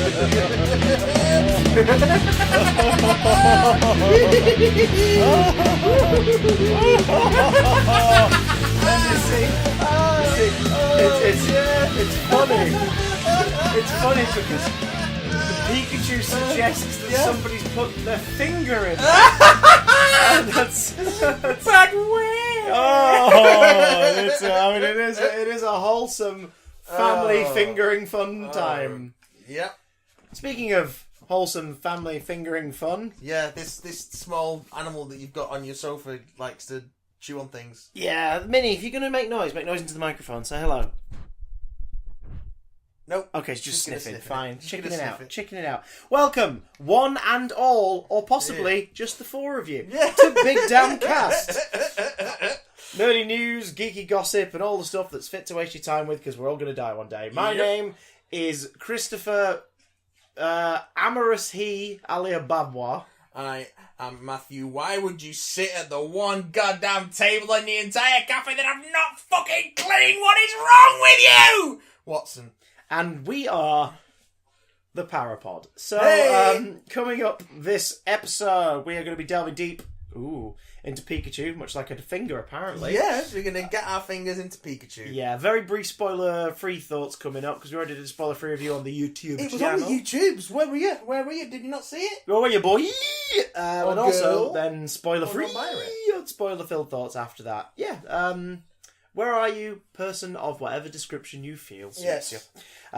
It's funny. It's funny because the Pikachu suggests that somebody's put their finger in it. And that's But where? it is a wholesome family fingering fun time. Yep. Speaking of wholesome family fingering fun. Yeah, this small animal that you've got on your sofa likes to chew on things. Yeah, Minnie, if you're going to make noise into the microphone. Say hello. Nope. Okay, it's just sniffing. Sniff it. Fine. Chickening it out. Welcome, one and all, or possibly just the four of you, to Big Damn Cast. Nerdy news, geeky gossip, and all the stuff that's fit to waste your time with, because we're all going to die one day. My name is Christopher Amorous He Alia Babwa. I am Matthew. Why would you sit at the one goddamn table in the entire cafe that I've not fucking cleaned? What is wrong with you? Watson. And we are the Parapod. So, coming up this episode, we are going to be delving deep into Pikachu, much like a finger, apparently. Yes, we're going to get our fingers into Pikachu. Yeah, very brief spoiler-free thoughts coming up, because we already did a spoiler-free review on the YouTube channel. It was on the YouTubes. Where were you? Did you not see it? Where were you, boy? And also, girl. then spoiler-free, spoiler-filled thoughts after that. Yeah, where are you, person of whatever description you feel suits you?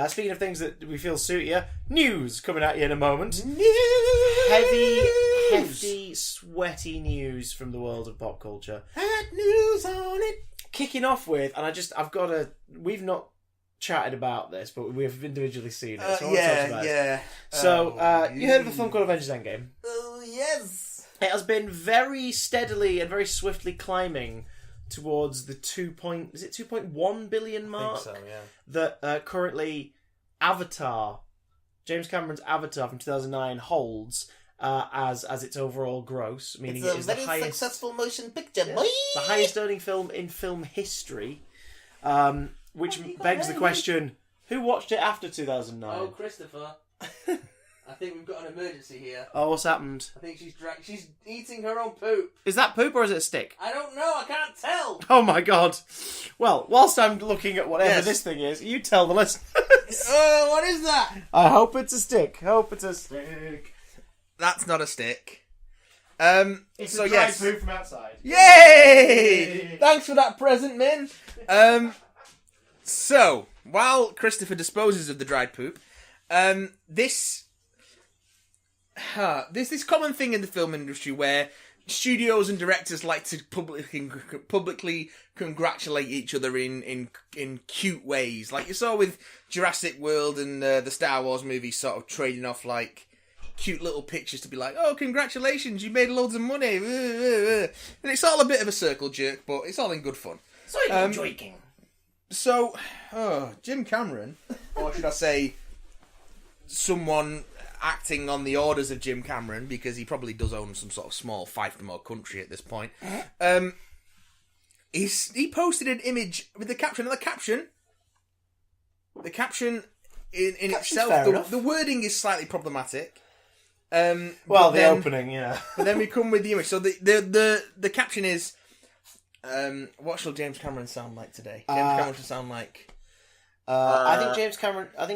Speaking of things that we feel suit you, news coming at you in a moment. News! Hefty, sweaty news from the world of pop culture. Hot news on it. Kicking off with, and we've not chatted about this, but we've individually seen it. So I want to talk about it. So, you heard of a film called Avengers Endgame? Oh, yes. It has been very steadily and very swiftly climbing towards the 2.1 billion mark? I think so, yeah. That currently James Cameron's Avatar from 2009 holds as its overall gross, meaning it's it is a very the highest successful motion picture, boy. the highest earning film in film history. Which begs the question: who watched it after 2009? Oh, Christopher. I think we've got an emergency here. Oh, what's happened? I think she's eating her own poop. Is that poop or is it a stick? I don't know. I can't tell. Oh my god! Well, whilst I'm looking at whatever this thing is, you tell the listeners. What is that? I hope it's a stick. That's not a stick. It's so a dried yes. poop from outside. Yay! Thanks for that present, Min. So while Christopher disposes of the dried poop, this common thing in the film industry where studios and directors like to publicly congratulate each other in cute ways, like you saw with Jurassic World and the Star Wars movies, sort of trading off like cute little pictures to be like, oh, congratulations, you made loads of money, and it's all a bit of a circle jerk, but it's all in good fun. So you're joking. So, Jim Cameron, or should I say, someone acting on the orders of Jim Cameron, because he probably does own some sort of small fiefdom country at this point. He posted an image with the caption, and the caption in itself, the wording is slightly problematic. The opening, yeah. But then we come with the image. So the caption is, what shall James Cameron sound like today? James Cameron should sound like. I think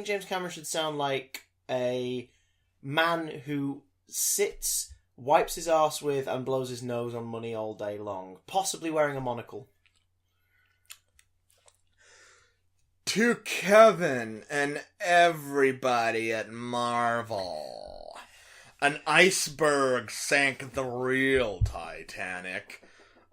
James Cameron should sound like a man who sits, wipes his arse with, and blows his nose on money all day long, possibly wearing a monocle. To Kevin and everybody at Marvel, an iceberg sank the real Titanic.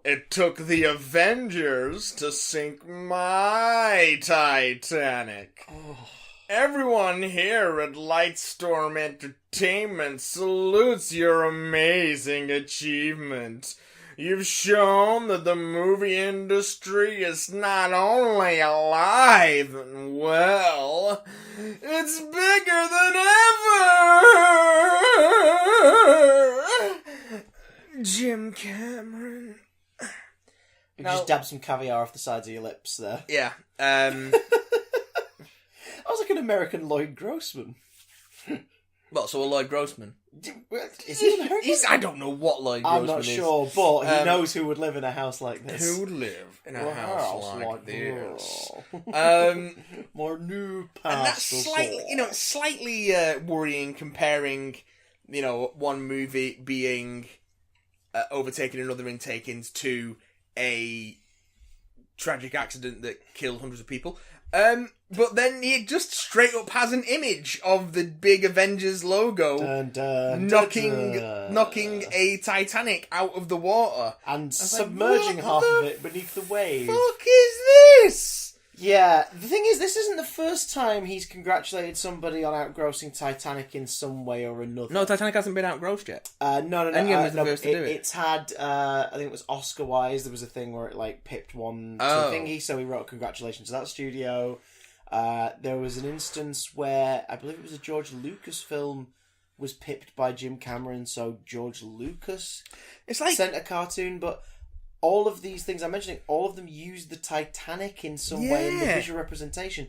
It took the Avengers to sink my Titanic. Oh. Everyone here at Lightstorm Entertainment salutes your amazing achievement. You've shown that the movie industry is not only alive and well, it's bigger than ever! Jim Cameron. You just dab some caviar off the sides of your lips there. Yeah. I was like an American Lloyd Grossman. Well, so a Lloyd Grossman. Is he American? I don't know what Lloyd Grossman is. I'm not sure, but he knows who would live in a house like this. Who would live in a house like this? More new past. And that's slightly worrying comparing, one movie being overtaking another in take-ins to a tragic accident that killed hundreds of people. But then he just straight up has an image of the big Avengers logo knocking a Titanic out of the water and submerging half of it beneath the wave. Fuck is this? Yeah, the thing is, this isn't the first time he's congratulated somebody on outgrossing Titanic in some way or another. No, Titanic hasn't been outgrossed yet. No. Endgame was the first to do it. It's had, I think it was Oscar-wise, there was a thing where it pipped one to thingy, so he wrote congratulations to that studio. There was an instance where, I believe it was a George Lucas film, was pipped by Jim Cameron, so George Lucas sent a cartoon, but all of these things I'm mentioning, all of them use the Titanic in some way in the visual representation.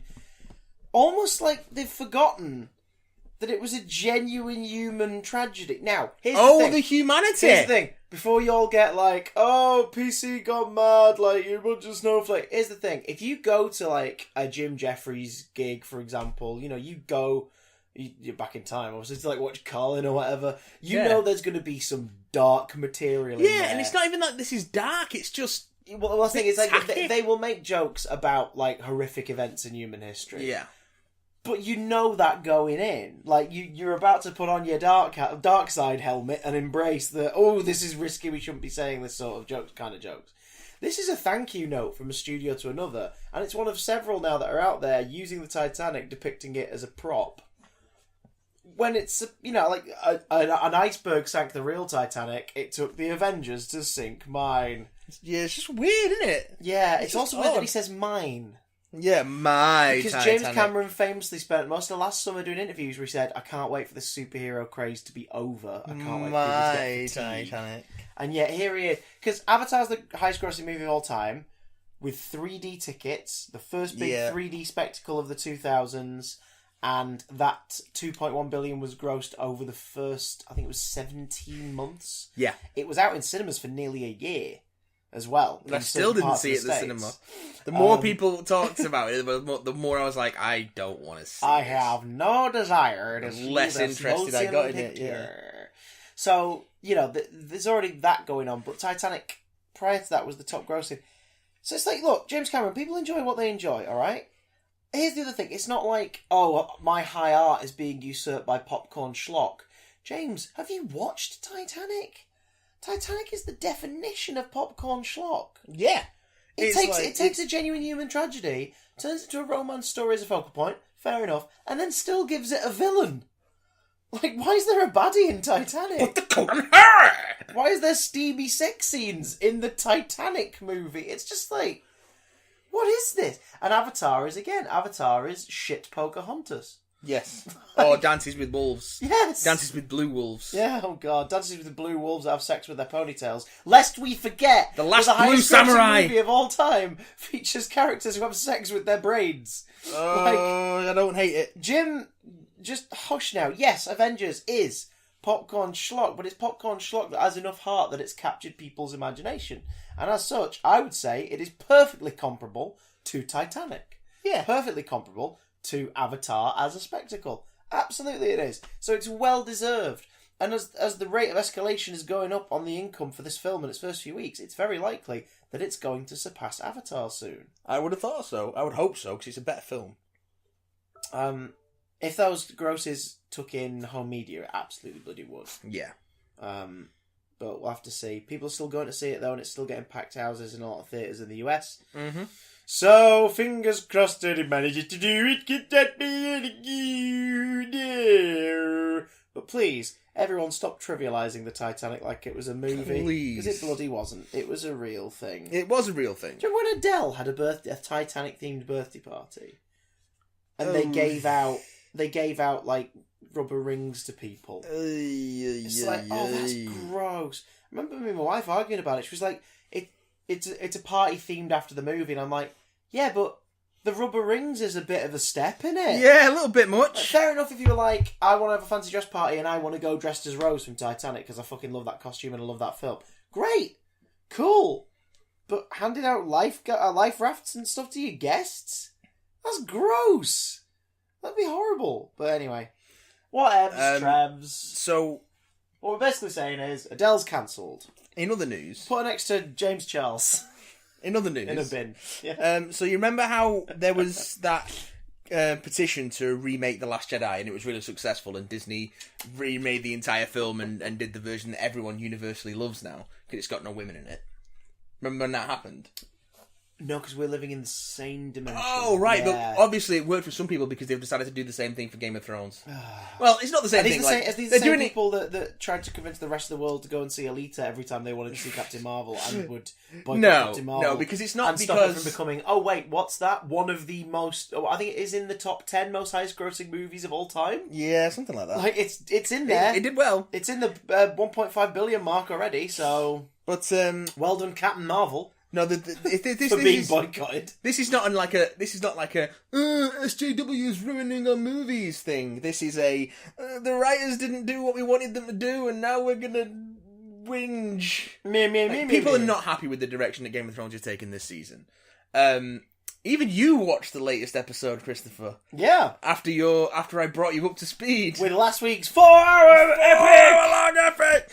Almost like they've forgotten that it was a genuine human tragedy. Now, here's the thing. The humanity! Here's the thing. Before you all get PC got mad, you're a bunch of snowflake. Here's the thing. If you go to, a Jim Jeffries gig, for example, you go... You're back in time, obviously, to watch Colin or whatever. You know there's going to be some dark material in there. Yeah, and it's not even like this is dark, it's just... Well, the thing is, they will make jokes about, horrific events in human history. Yeah. But you know that going in. You're about to put on your dark side helmet and embrace this is risky, we shouldn't be saying this sort of kind of jokes. This is a thank you note from a studio to another, and it's one of several now that are out there using the Titanic, depicting it as a prop. When it's, an iceberg sank the real Titanic, it took the Avengers to sink mine. Yeah, it's just weird, isn't it? Yeah, it's also weird that he says mine. Yeah, because James Cameron famously spent most of the last summer doing interviews where he said, I can't wait for the superhero craze to be over. I can't wait for people to get Titanic. And yet here he is. Because Avatar's the highest grossing movie of all time, with 3D tickets, the first big 3D spectacle of the 2000s, and that 2.1 billion was grossed over the first, I think it was 17 months. Yeah. It was out in cinemas for nearly a year as well. I still didn't see it at the cinema. The more people talked about it, the more I was like, I don't want to see it. I have no desire to see less interested I got in it, yeah. So, there's already that going on, but Titanic, prior to that, was the top grossing. So it's look, James Cameron, people enjoy what they enjoy, alright? Here's the other thing. It's not my high art is being usurped by popcorn schlock. James, have you watched Titanic? Titanic is the definition of popcorn schlock. Yeah. It takes a genuine human tragedy, turns it into a romance story as a focal point, fair enough, and then still gives it a villain. Why is there a baddie in Titanic? Put the coat on her! Why is there steamy sex scenes in the Titanic movie? It's just what is this? And Avatar is shit Pocahontas. Yes. Or Dances with Wolves. Yes. Dances with Blue Wolves. Yeah, oh god. Dances with the Blue Wolves that have sex with their ponytails. Lest we forget, the last the Blue Samurai movie of all time features characters who have sex with their braids. I don't hate it. Jim, just hush now. Yes, Avengers is popcorn schlock, but it's popcorn schlock that has enough heart that it's captured people's imagination. And as such, I would say it is perfectly comparable to Titanic. Yeah. Perfectly comparable to Avatar as a spectacle. Absolutely it is. So it's well deserved. And as the rate of escalation is going up on the income for this film in its first few weeks, it's very likely that it's going to surpass Avatar soon. I would have thought so. I would hope so, because it's a better film. If those grosses took in home media, it absolutely bloody would. Yeah. But we'll have to see. People are still going to see it, though, and it's still getting packed houses in a lot of theatres in the US. Mm-hmm. So, fingers crossed that he manages to do it. Get that man there. But please, everyone stop trivialising the Titanic like it was a movie. Please. Because it bloody wasn't. It was a real thing. It was a real thing. Do you remember when Adele had a Titanic-themed birthday party? And they gave out, rubber rings to people. It's that's gross. I remember me and my wife arguing about it. She was like, it's a party themed after the movie, and I'm like, yeah, but the rubber rings is a bit of a step, in it. Yeah, a little bit much. Fair enough if you were like, I want to have a fancy dress party and I want to go dressed as Rose from Titanic because I fucking love that costume and I love that film. Great. Cool. But handing out life rafts and stuff to your guests? That's gross. That'd be horrible. But anyway. Whatevs, Trevs. So, what we're basically saying is, Adele's cancelled. in other news... Put her next to James Charles. In other news... In a bin. Yeah. So you remember how there was that petition to remake The Last Jedi, and it was really successful, and Disney remade the entire film and did the version that everyone universally loves now, because it's got no women in it. Remember when that happened? No, because we're living in the same dimension. Oh, right, yeah. but obviously it worked for some people because they've decided to do the same thing for Game of Thrones. Well, it's not the same thing. Are these the same people that tried to convince the rest of the world to go and see Alita every time they wanted to see Captain Marvel and would boycott Captain Marvel? No, because it's not and stop it from becoming, oh wait, what's that? One of the most, I think it is in the top 10 most highest grossing movies of all time? Yeah, something like that. Like, it's in there. It did well. It's in the 1.5 billion mark already, so... But, well done, Captain Marvel. No, this for being boycotted. This is not like a SJW is ruining our movies thing. This is a the writers didn't do what we wanted them to do, and now we're gonna whinge. People are not happy with the direction that Game of Thrones is taking this season. Even you watched the latest episode, Christopher. Yeah. After I brought you up to speed with last week's 4-hour epic.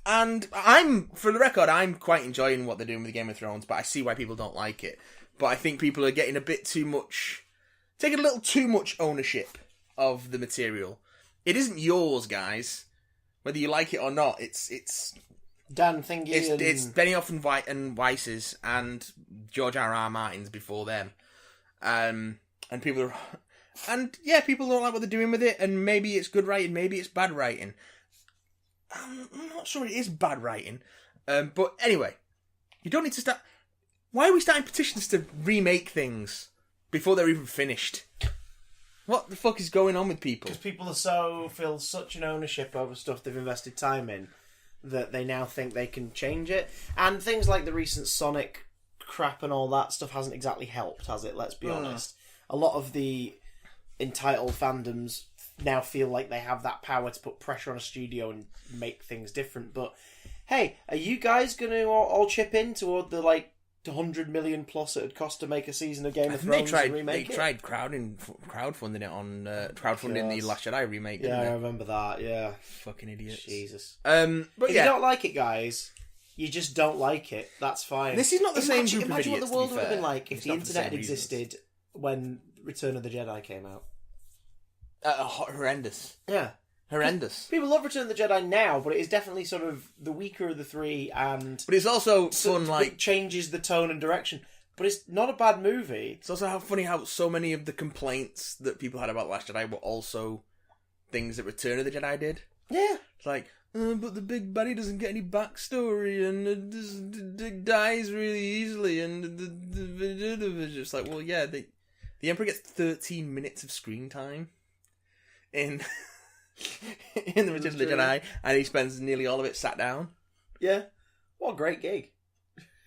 And for the record, I'm quite enjoying what they're doing with Game of Thrones, but I see why people don't like it. But I think people are getting taking a little too much ownership of the material. It isn't yours, guys. Whether you like it or not, it's Dan Thingy. It's Benioff and Weiss's and George R.R. Martin's before them. And people are... And, yeah, people don't like what they're doing with it, and maybe it's good writing, maybe it's bad writing. I'm not sure it is bad writing. But anyway, you don't need to start... Why are we starting petitions to remake things before they're even finished? What the fuck is going on with people? Because people feel such an ownership over stuff they've invested time in that they now think they can change it. And things like the recent Sonic crap and all that stuff hasn't exactly helped, has it? Let's be honest. A lot of the entitled fandoms now feel like they have that power to put pressure on a studio and make things different. But hey, are you guys going to all chip in toward the 100 million plus it would cost to make a season of Game of Thrones and remake it? They tried crowdfunding it on crowdfunding the Last Jedi remake. Yeah, I remember that. Yeah, fucking idiots. Jesus. But if you don't like it, guys, you just don't like it. That's fine. This is not the same group of idiots. Imagine what the world would have been like if the internet had existed when Return of the Jedi came out. Horrendous. Yeah. Horrendous. People love Return of the Jedi now, but it is definitely sort of the weaker of the three, but it's also fun. It changes the tone and direction, but it's not a bad movie. It's also funny how so many of the complaints that people had about Last Jedi were also things that Return of the Jedi did. Yeah, it's like, but the big baddie doesn't get any backstory, and dies really easily, and it's just like, well, yeah, the Emperor gets 13 minutes of screen time in the Return of the Jedi, and he spends nearly all of it sat down. Yeah. What a great gig.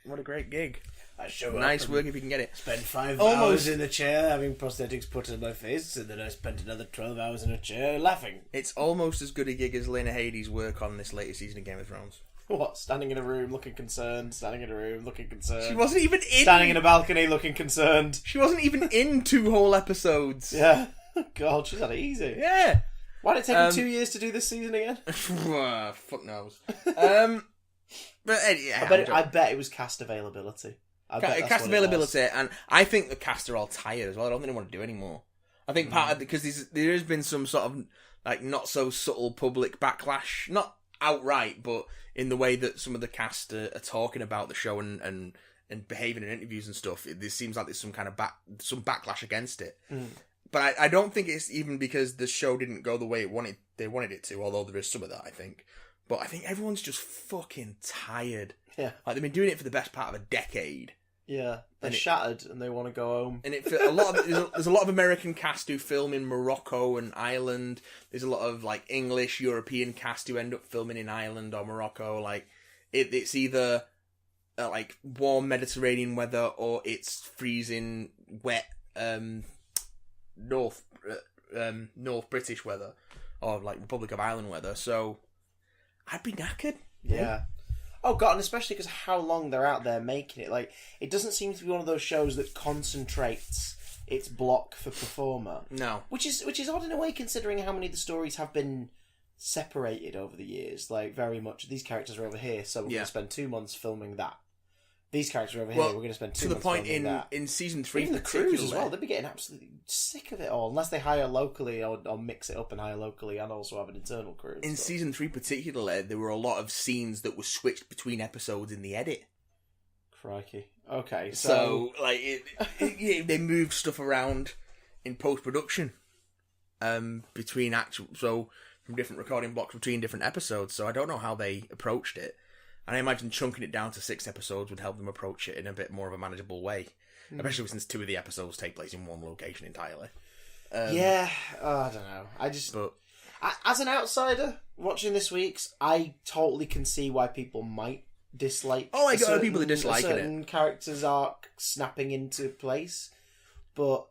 What a great gig. Nice work if you can get it. Spent 5 hours in the chair having prosthetics put on my face, and then I spent another 12 hours in a chair laughing. It's almost as good a gig as Lena Headey's work on this latest season of Game of Thrones. What? Standing in a room looking concerned, standing in a room looking concerned. She wasn't even in... Standing in a balcony looking concerned. She wasn't even in 2 whole episodes. Yeah. God, she's had it easy. Yeah. Why did it take her 2 years to do this season again? Fuck knows. But yeah, I bet it was cast availability. Cast availability, and I think the cast are all tired as well. I don't think they want to do anymore. I think part of because there has been some sort of not so subtle public backlash, not outright, but in the way that some of the cast are talking about the show and behaving in interviews and stuff. It seems like there's some kind of some backlash against it. But I don't think it's even because the show didn't go the way they wanted it to, although there is some of that, I think. But I think everyone's just fucking tired. Yeah. They've been doing it for the best part of a decade. Yeah. They're shattered and they want to go home. And there's a lot of American cast who film in Morocco and Ireland. There's a lot of English, European cast who end up filming in Ireland or Morocco. It's either like warm Mediterranean weather, or it's freezing wet North British weather, or like Republic of Ireland weather. So I'd be knackered. Yeah. Oh god, and especially because how long they're out there making it. Like, it doesn't seem to be one of those shows that concentrates its block for performer. No. Which is odd in a way, considering how many of the stories have been separated over the years. Like, very much, these characters are over here, so we're going to spend 2 months filming that. These characters are over here, we're going to spend 2 months filming that. In season 3, even the crews as well, they'd be getting absolutely sick of it all, unless they hire locally or mix it up and hire locally and also have an internal crew. In season 3 particularly, there were a lot of scenes that were switched between episodes in the edit. Crikey. Okay, so like they moved stuff around in post-production between from different recording blocks between different episodes. So I don't know how they approached it. And I imagine chunking it down to 6 episodes would help them approach it in a bit more of a manageable way. Especially since 2 of the episodes take place in one location entirely. I don't know. As an outsider watching this week's, I totally can see why people might dislike. Oh, I got people that dislike it. Certain characters' arc snapping into place, but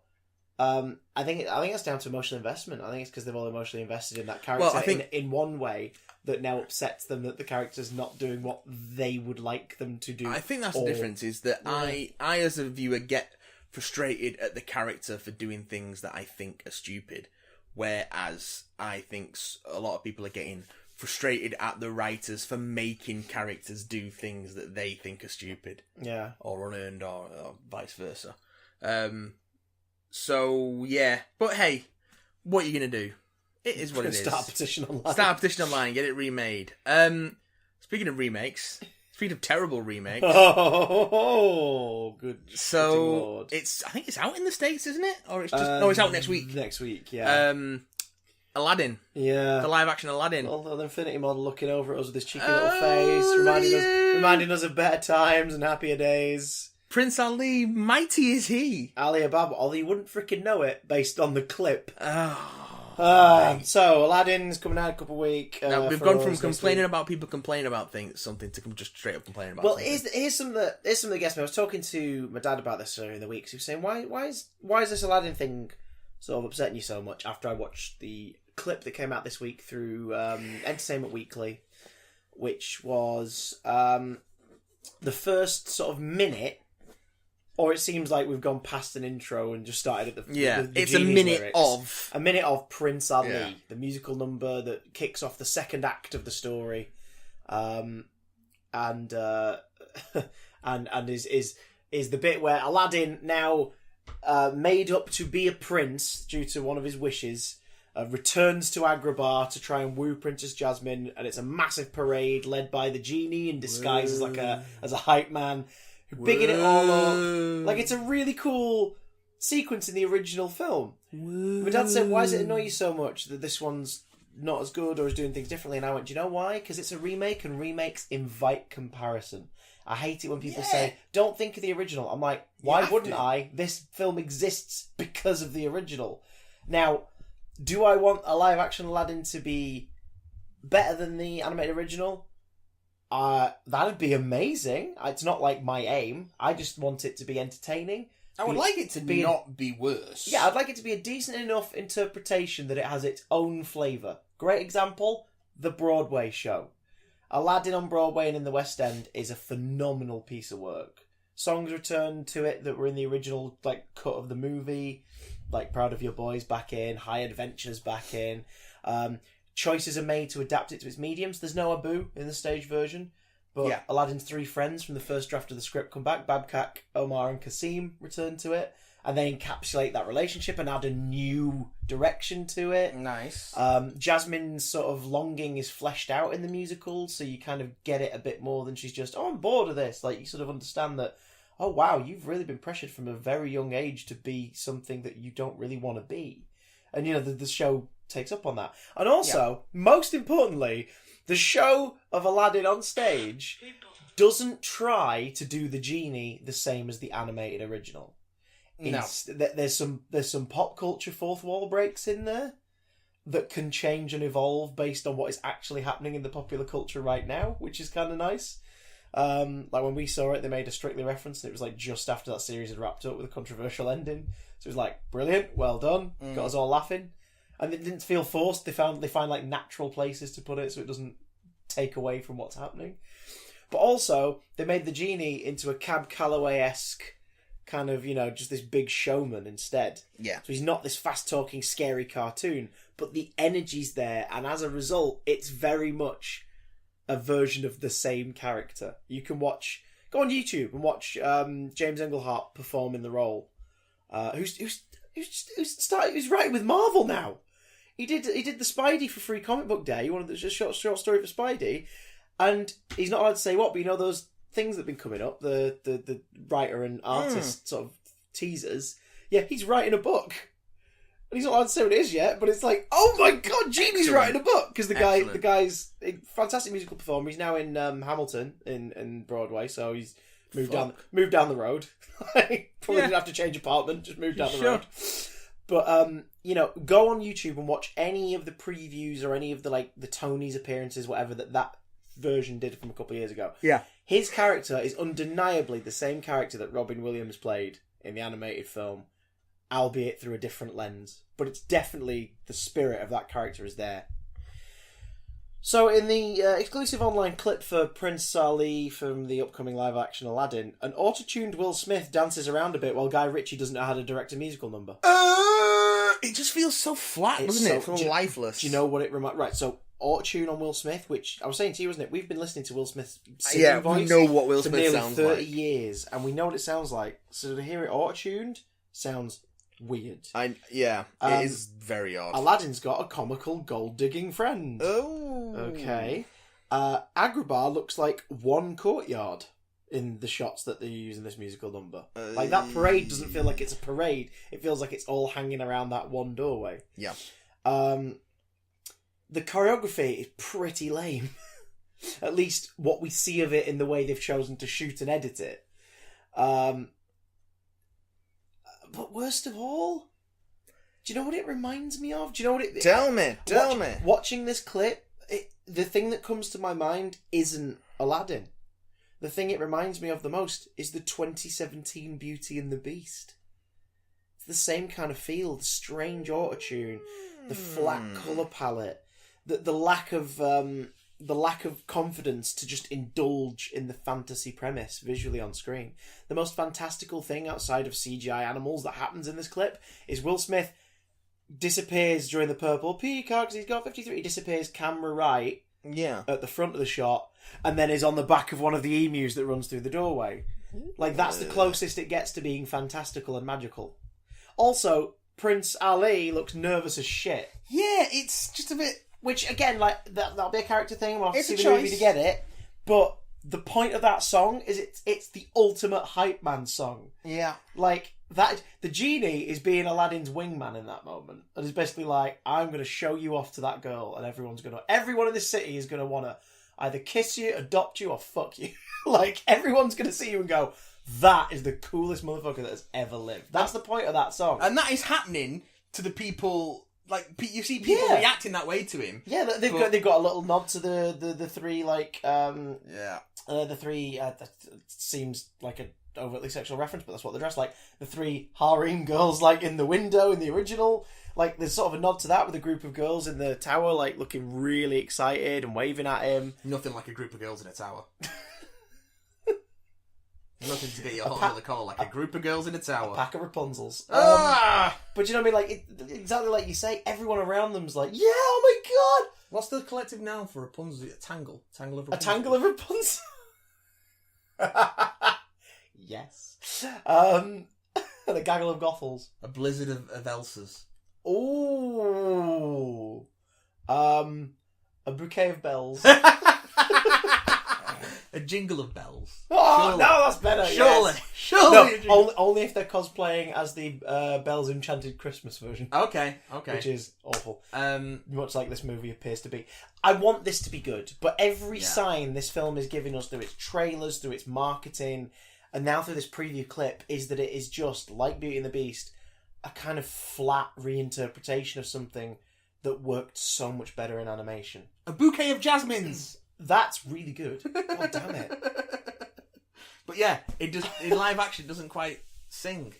I think it's down to emotional investment. I think it's because they've all emotionally invested in that character in one way that now upsets them that the character's not doing what they would like them to do. I think that's the difference, is that I as a viewer get frustrated at the character for doing things that I think are stupid, whereas I think a lot of people are getting frustrated at the writers for making characters do things that they think are stupid. Yeah. Or unearned, or vice versa. So, yeah. But hey, what are you going to do? It is what it is. Start a petition online. Start a petition online, get it remade. Speaking of remakes, speaking of terrible remakes. Oh, good. So, Lord. I think it's out in the States, isn't it? Or it's just, it's out next week. Next week, yeah. Aladdin. Yeah. The live action Aladdin. Well, the Infinity model looking over at us with his cheeky little face, reminding us of better times and happier days. Prince Ali, mighty is he. Ali Ababa, although you wouldn't freaking know it based on the clip. So, Aladdin's coming out in a couple of weeks. Now, we've gone from complaining about people complaining about things, something to just straight up complaining about. Well, something. here's something that gets me. I was talking to my dad about this earlier in the week. He was saying, why is this Aladdin thing sort of upsetting you so much after I watched the clip that came out this week through Entertainment Weekly, which was the first sort of minute, or it seems like we've gone past an intro and just started at the it's Genie's a minute of Prince Ali, the musical number that kicks off the second act of the story, and is the bit where Aladdin, now made up to be a prince due to one of his wishes, returns to Agrabah to try and woo Princess Jasmine, and it's a massive parade led by the genie in disguise as a hype man, who bigging it all up. Like, it's a really cool sequence in the original film. My dad said, "Why does it annoy you so much that this one's not as good or is doing things differently?" And I went, "Do you know why? Because it's a remake, and remakes invite comparison. I hate it when people say, 'Don't think of the original.' I'm like, why wouldn't I? This film exists because of the original. Now, do I want a live-action Aladdin to be better than the animated original? That'd be amazing. It's not like my aim. I just want it to be entertaining. I would like it to not be worse. Yeah, I'd like it to be a decent enough interpretation that it has its own flavour. Great example, the Broadway show. Aladdin on Broadway and in the West End is a phenomenal piece of work. Songs return to it that were in the original cut of the movie, like Proud of Your Boys back in, High Adventures back in. Choices are made to adapt it to its mediums. There's no Abu in the stage version, but Aladdin's 3 friends from the first draft of the script come back. Babkak, Omar and Kasim return to it, and they encapsulate that relationship and add a new direction to it. Nice. Jasmine's sort of longing is fleshed out in the musical, so you kind of get it a bit more than she's just, I'm bored of this. Like, you sort of understand that, oh wow, you've really been pressured from a very young age to be something that you don't really want to be. And, the show takes up on that. And also, most importantly, the show of Aladdin on stage doesn't try to do the genie the same as the animated original. No. There's some pop culture fourth wall breaks in there that can change and evolve based on what is actually happening in the popular culture right now, which is kind of nice. Like when we saw it, they made a Strictly reference, and it was like just after that series had wrapped up with a controversial ending. So it was like, brilliant, well done, got us all laughing, and it didn't feel forced. They find like natural places to put it, so it doesn't take away from what's happening. But also, they made the genie into a Cab Calloway-esque kind of, just this big showman instead. Yeah. So he's not this fast-talking, scary cartoon, but the energy's there, and as a result, it's very much a version of the same character. You can go on YouTube and watch James Englehart perform in the role. Who's writing with Marvel now. He did the Spidey for Free Comic Book Day. He wanted a short story for Spidey, and he's not allowed to say what. But those things that've been coming up, the writer and artist sort of teasers. Yeah, he's writing a book. And he's not allowed to say what it is yet, but it's like, oh my god, Genie's writing a book! Because the guy's a fantastic musical performer. He's now in Hamilton in Broadway, so he's moved down the road. Probably didn't have to change apartment, just moved down the road. But go on YouTube and watch any of the previews or any of the Tony's appearances, whatever that version did from a couple of years ago. Yeah. His character is undeniably the same character that Robin Williams played in the animated film, albeit through a different lens. But it's definitely the spirit of that character is there. So in the exclusive online clip for Prince Ali from the upcoming live-action Aladdin, an auto-tuned Will Smith dances around a bit while Guy Ritchie doesn't know how to direct a musical number. It just feels so flat, doesn't it? It feels lifeless. Do you know what it reminds... Right, so auto-tune on Will Smith, which I was saying to you, wasn't it? We've been listening to Will Smith's singing voice we know what Will Smith sounds like. For nearly 30 years, and we know what it sounds like. So to hear it auto-tuned sounds weird. It is very odd. Aladdin's got a comical gold-digging friend. Oh. Okay. Agrabah looks like one courtyard in the shots that they use in this musical number. Like, that parade doesn't feel like it's a parade. It feels like it's all hanging around that one doorway. Yeah. The choreography is pretty lame. At least what we see of it in the way they've chosen to shoot and edit it. But worst of all, do you know what it reminds me of? Do you know what it... Tell me. Watching this clip, the thing that comes to my mind isn't Aladdin. The thing it reminds me of the most is the 2017 Beauty and the Beast. It's the same kind of feel, the strange autotune, the flat colour palette, the lack of confidence to just indulge in the fantasy premise visually on screen. The most fantastical thing outside of CGI animals that happens in this clip is Will Smith disappears during the purple peacock because he's got 53. He disappears camera right at the front of the shot and then is on the back of one of the emus that runs through the doorway. Like, that's the closest it gets to being fantastical and magical. Also, Prince Ali looks nervous as shit. Yeah, it's just a bit... Which, again, like, that'll be a character thing. We'll have to see the choice. movie to get it. But the point of that song is it's the ultimate hype man song. Yeah. Like, the genie is being Aladdin's wingman in that moment. And is basically like, I'm going to show you off to that girl. And everyone in this city is going to want to either kiss you, adopt you, or fuck you. Like, everyone's going to see you and go, that is the coolest motherfucker that has ever lived. That's the point of that song. And that is happening to the people... Like, you see people reacting that way to him. Yeah, they've got a little nod to the three, like... the three... that seems like an overtly sexual reference, but that's what they're dressed like. The three harem girls, like, in the window in the original. Like, there's sort of a nod to that with a group of girls in the tower, like, looking really excited and waving at him. Nothing like a group of girls in a tower. Nothing to get your hot under the collar, like a group of girls in a tower. A pack of Rapunzels. But you know what I mean? Like, exactly like you say, everyone around them's like, yeah, oh my god! What's the collective noun for Rapunzel? A tangle. Tangle of Rapunzel. A tangle of Rapunzel? Yes. And a gaggle of Gothels. A blizzard of Elsas. Ooh. A bouquet of bells. A jingle of bells. Oh, surely. No, that's better. Surely. Yes. Surely. No, only if they're cosplaying as the Belle's Enchanted Christmas version. Okay. Which is awful. Much like this movie appears to be. I want this to be good, but every sign this film is giving us through its trailers, through its marketing, and now through this preview clip, is that it is just, like Beauty and the Beast, a kind of flat reinterpretation of something that worked so much better in animation. A bouquet of jasmines. That's really good. God damn it. But yeah, it does. In live action, doesn't quite sing.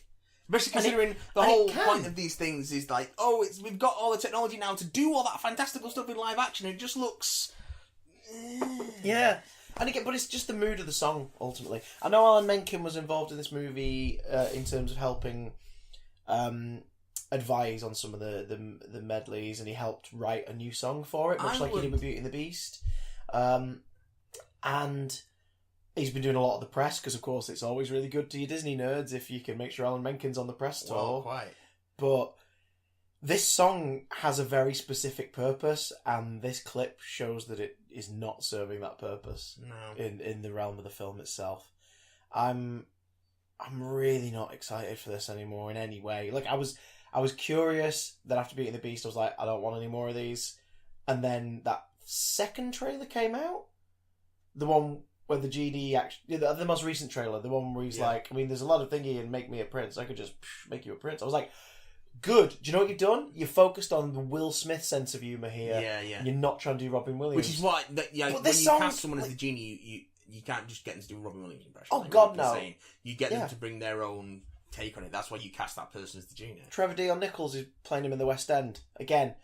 Especially considering the whole point of these things is like, we've got all the technology now to do all that fantastical stuff in live action. It just looks. Yeah. And again, but it's just the mood of the song, ultimately. I know Alan Menken was involved in this movie in terms of helping advise on some of the medleys, and he helped write a new song for it, much like he did with Beauty and the Beast. And he's been doing a lot of the press, because, of course, it's always really good to you Disney nerds if you can make sure Alan Menken's on the press tour. Well, quite. But this song has a very specific purpose, and this clip shows that it is not serving that purpose in the realm of the film itself. I'm really not excited for this anymore in any way. Like, I was curious that after Beauty and the Beast, I was like, I don't want any more of these. And then that second trailer came out, the one where the GD actually, the most recent trailer, the one where he's like, I mean, there's a lot of thingy and make me a prince. I could just make you a prince. I was like, good. Do you know what you've done? You focused on the Will Smith sense of humour here. Yeah. You're not trying to do Robin Williams. Which is why, when you cast someone as the genie, you can't just get them to do Robin Williams' impression. Oh, God, no. You get them to bring their own take on it. That's why you cast that person as the genie. Trevor Dion Nichols is playing him in the West End. Again,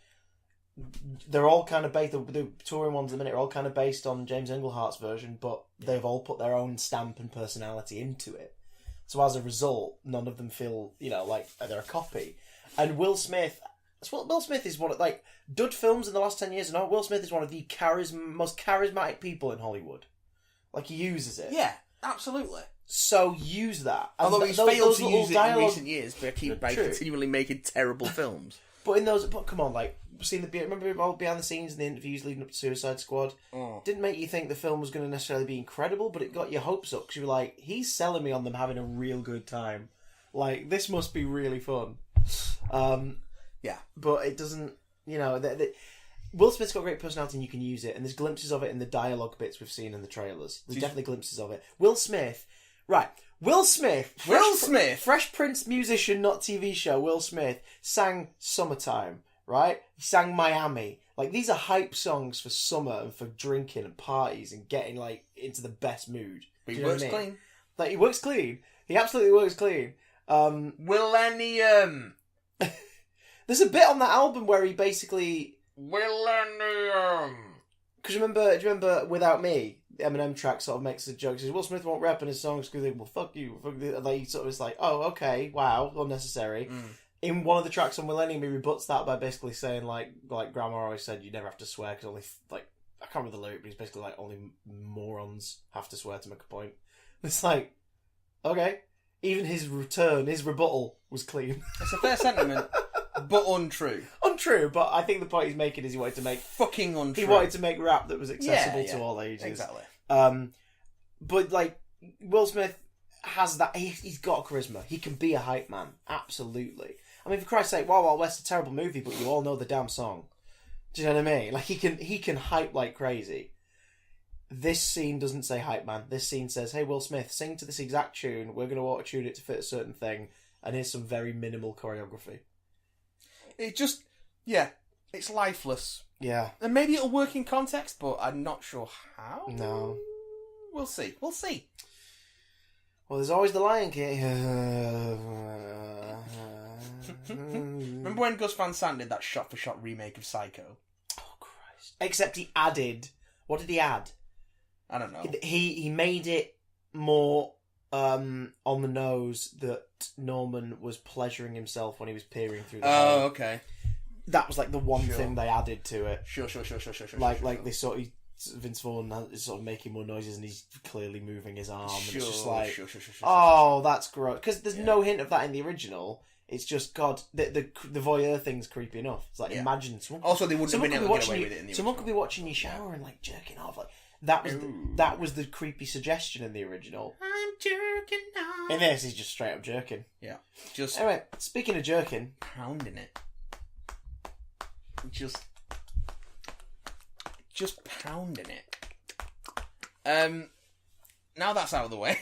they're all kind of based, the touring ones at the minute are all kind of based on James Englehart's version, but they've all put their own stamp and personality into it. So as a result, none of them feel, like they're a copy. And Will Smith is one of, like, dud films in the last 10 years, and Will Smith is one of the most charismatic people in Hollywood. Like, he uses it. Yeah, absolutely. So use that. Although he's failed to use it in recent years by continually making terrible films. But come on, like, remember all behind the scenes and the interviews leading up to Suicide Squad? Didn't make you think the film was going to necessarily be incredible, but it got your hopes up, because you were like, he's selling me on them having a real good time. Like, this must be really fun. But it doesn't, Will Smith's got great personality and you can use it, and there's glimpses of it in the dialogue bits we've seen in the trailers. There's definitely glimpses of it. Will Smith, Fresh Prince musician, not TV show, Will Smith, sang Summertime, right? He sang Miami. Like, these are hype songs for summer and for drinking and parties and getting, like, into the best mood. But he works clean. Like, he works clean. He absolutely works clean. Millennium. There's a bit on that album where he basically... Millennium. Because do you remember Without Me? The Eminem track sort of makes a joke. He says, Will Smith won't rap in his songs because they well, fuck you. Like, he sort of is like, oh, okay, wow, unnecessary. In one of the tracks on Millennium, he rebuts that by basically saying, like Grandma always said, you never have to swear because only, like, I can't remember the lyric, but he's basically like, only morons have to swear to make a point. It's like, okay. Even his rebuttal was clean. It's a fair sentiment, but untrue. Untrue, but I think the point he's making is he wanted to make... Fucking untrue. He wanted to make rap that was accessible to all ages. Exactly. But, like, Will Smith has that... He's got charisma. He can be a hype man. Absolutely. I mean, for Christ's sake, Wild Wild West's a terrible movie, but you all know the damn song. Do you know what I mean? Like, he can hype like crazy. This scene doesn't say hype man. This scene says, hey, Will Smith, sing to this exact tune. We're going to auto-tune it to fit a certain thing. And here's some very minimal choreography. It just... Yeah. It's lifeless. Yeah. And maybe it'll work in context, but I'm not sure how. No. We'll see. Well, there's always the Lion King. Remember when Gus Van Sant did that shot-for-shot remake of Psycho? Oh, Christ. Except he added... What did he add? I don't know. He made it more on the nose that Norman was pleasuring himself when he was peering through the hole. Oh, okay. That was like the one thing they added to it. Sure. Like they sort of... Vince Vaughn is sort of making more noises and he's clearly moving his arm. And it's just like... Oh, that's gross. Because there's no hint of that in the original. It's just, God, the voyeur thing's creepy enough. It's like, imagine someone... Also, they wouldn't have been able to get away with it in the original. Someone could be watching you shower and, like, jerking off. Like, that was the creepy suggestion in the original. I'm jerking off. In this, he's just straight up jerking. Yeah. Anyway, speaking of jerking... Pounding it. Just pounding it. Now that's out of the way.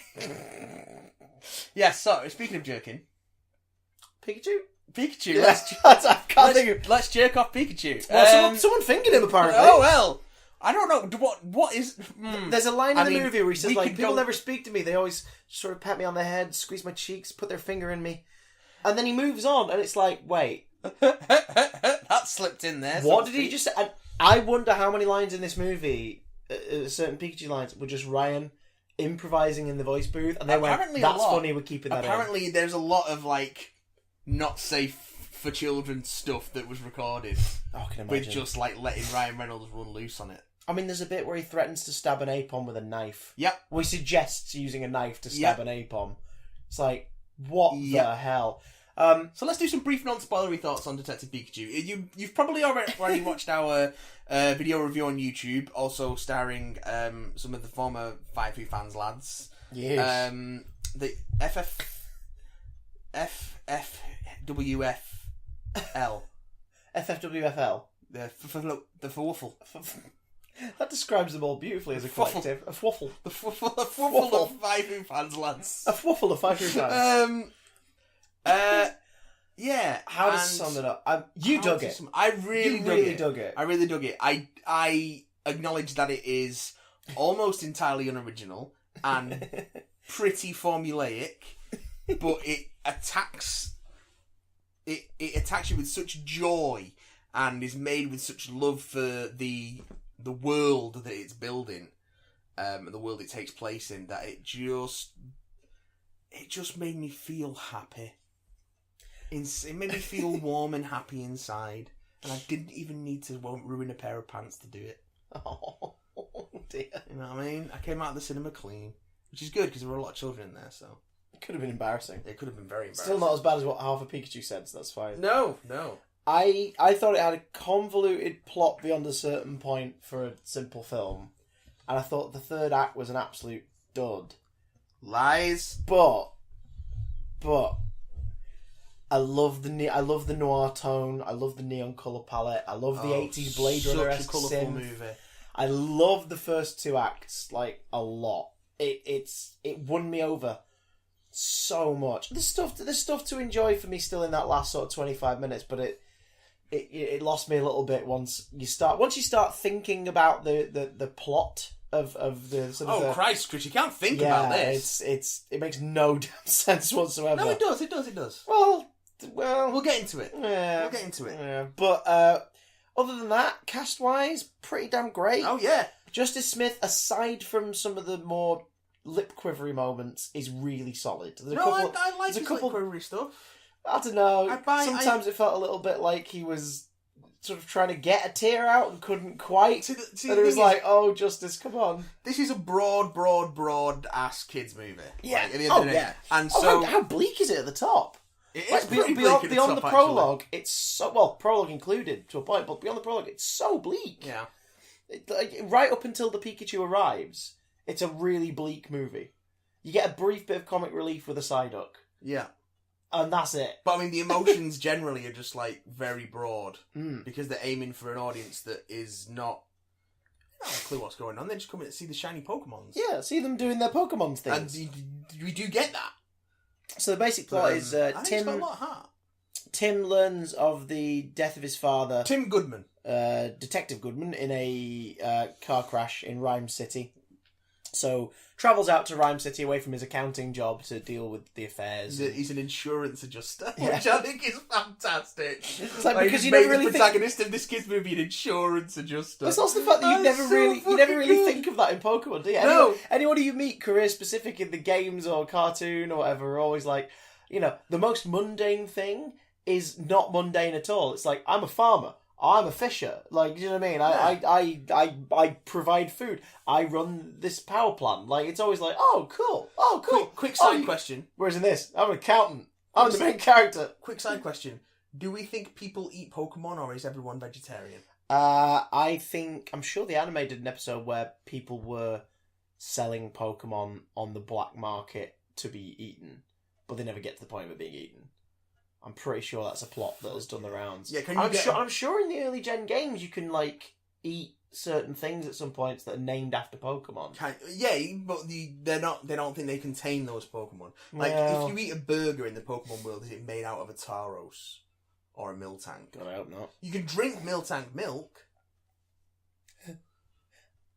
Yeah, so, speaking of jerking... Pikachu. Yeah. Let's jerk off Pikachu. Let's jerk off Pikachu. Well, someone fingered him, apparently. Oh, well. I don't know. What is... There's a line in the movie where he says, like, people go... never speak to me. They always sort of pat me on the head, squeeze my cheeks, put their finger in me. And then he moves on, and it's like, wait. That slipped in there. What did he just say? And I wonder how many lines in this movie, certain Pikachu lines, were just Ryan improvising in the voice booth, and they apparently went, that's funny, we're keeping that apparently in. There's a lot of, like, not safe for children stuff that was recorded. Oh, I can imagine. With just, like, letting Ryan Reynolds run loose on it. I mean, there's a bit where he threatens to stab an ape on with a knife. Yep. Well, he suggests using a knife to stab an ape on. It's like, what the hell? So let's do some brief non-spoilery thoughts on Detective Pikachu. You've probably already watched our video review on YouTube, also starring some of the former Five Who Fans lads. Yes. The FFWFL. FFWFL. The Fwuffle. That describes them all beautifully as a collective. A fwuffle. The Fwuffle of Five Who Fans lads. A fwuffle of Five Who Fans. Yeah. How to sum it up? You dug it. I really dug it. I really dug it. I acknowledge that it is almost entirely unoriginal and pretty formulaic, but it attacks you with such joy and is made with such love for the world that it's building, and the world it takes place in, that it just made me feel happy. It made me feel warm and happy inside, and I didn't even need to ruin a pair of pants to do it. Oh dear. You know what I mean? I came out of the cinema clean, which is good because there were a lot of children in there, so... It could have been embarrassing. It could have been very embarrassing. Still not as bad as what half of Pikachu said, so that's fine. No. I thought it had a convoluted plot beyond a certain point for a simple film, and I thought the third act was an absolute dud. Lies. But I love the noir tone. I love the neon color palette. I love the 80s Blade Runner-esque synth. Movie. I love the first two acts like a lot. It won me over so much. There's stuff to enjoy for me still in that last sort of 25 minutes, but it lost me a little bit once you start thinking about the plot of the sort of Christ, Chris, you can't think about this. It makes no damn sense whatsoever. No, it does. Well, we'll get into it. Yeah, we'll get into it. Yeah, but other than that, cast wise, pretty damn great. Oh yeah, Justice Smith, aside from some of the more lip quivery moments, is really solid. I like his lip quivery stuff. I don't know. Sometimes it felt a little bit like he was sort of trying to get a tear out and couldn't quite. And it was like, oh, Justice, come on. This is a broad ass kids movie. Yeah. Like, at the end of the day. Yeah. And so how bleak is it at the top? It is pretty bleak beyond at the top, prologue, it's so prologue included to a point, but beyond the prologue, it's so bleak. Yeah. Right up until the Pikachu arrives, it's a really bleak movie. You get a brief bit of comic relief with a Psyduck. Yeah. And that's it. But I mean, the emotions generally are just like very broad because they're aiming for an audience that is not have a clue what's going on. They just come in to see the shiny Pokemons. Yeah, see them doing their Pokemon things. And we do get that. So the basic plot is I think it's got a lot of heart. Tim learns of the death of his father, Tim Goodman, Detective Goodman, in a car crash in Rhyme City. So travels out to Rhyme City away from his accounting job to deal with the affairs. He's an insurance adjuster, which I think is fantastic. It's like because you never really the protagonist of this kid's movie an insurance adjuster. It's also the fact that you never really think of that in Pokemon, do you? No. Anyone you meet career specific in the games or cartoon or whatever are always like, the most mundane thing is not mundane at all. It's like, I'm a farmer. I'm a fisher. Like, you know what I mean? Yeah. I provide food. I run this power plant. Like, it's always like, oh, cool. Oh, cool. Quick side question. Whereas in this, I'm an accountant. I'm the main character. Quick side question. Do we think people eat Pokemon or is everyone vegetarian? I'm sure the anime did an episode where people were selling Pokemon on the black market to be eaten, but they never get to the point of it being eaten. I'm pretty sure that's a plot that has done the rounds. Yeah, I'm sure in the early gen games you can eat certain things at some points that are named after Pokemon. But they don't think they contain those Pokemon. Like if you eat a burger in the Pokemon world, is it made out of a Tauros or a Miltank? God, I hope not. You can drink Miltank milk.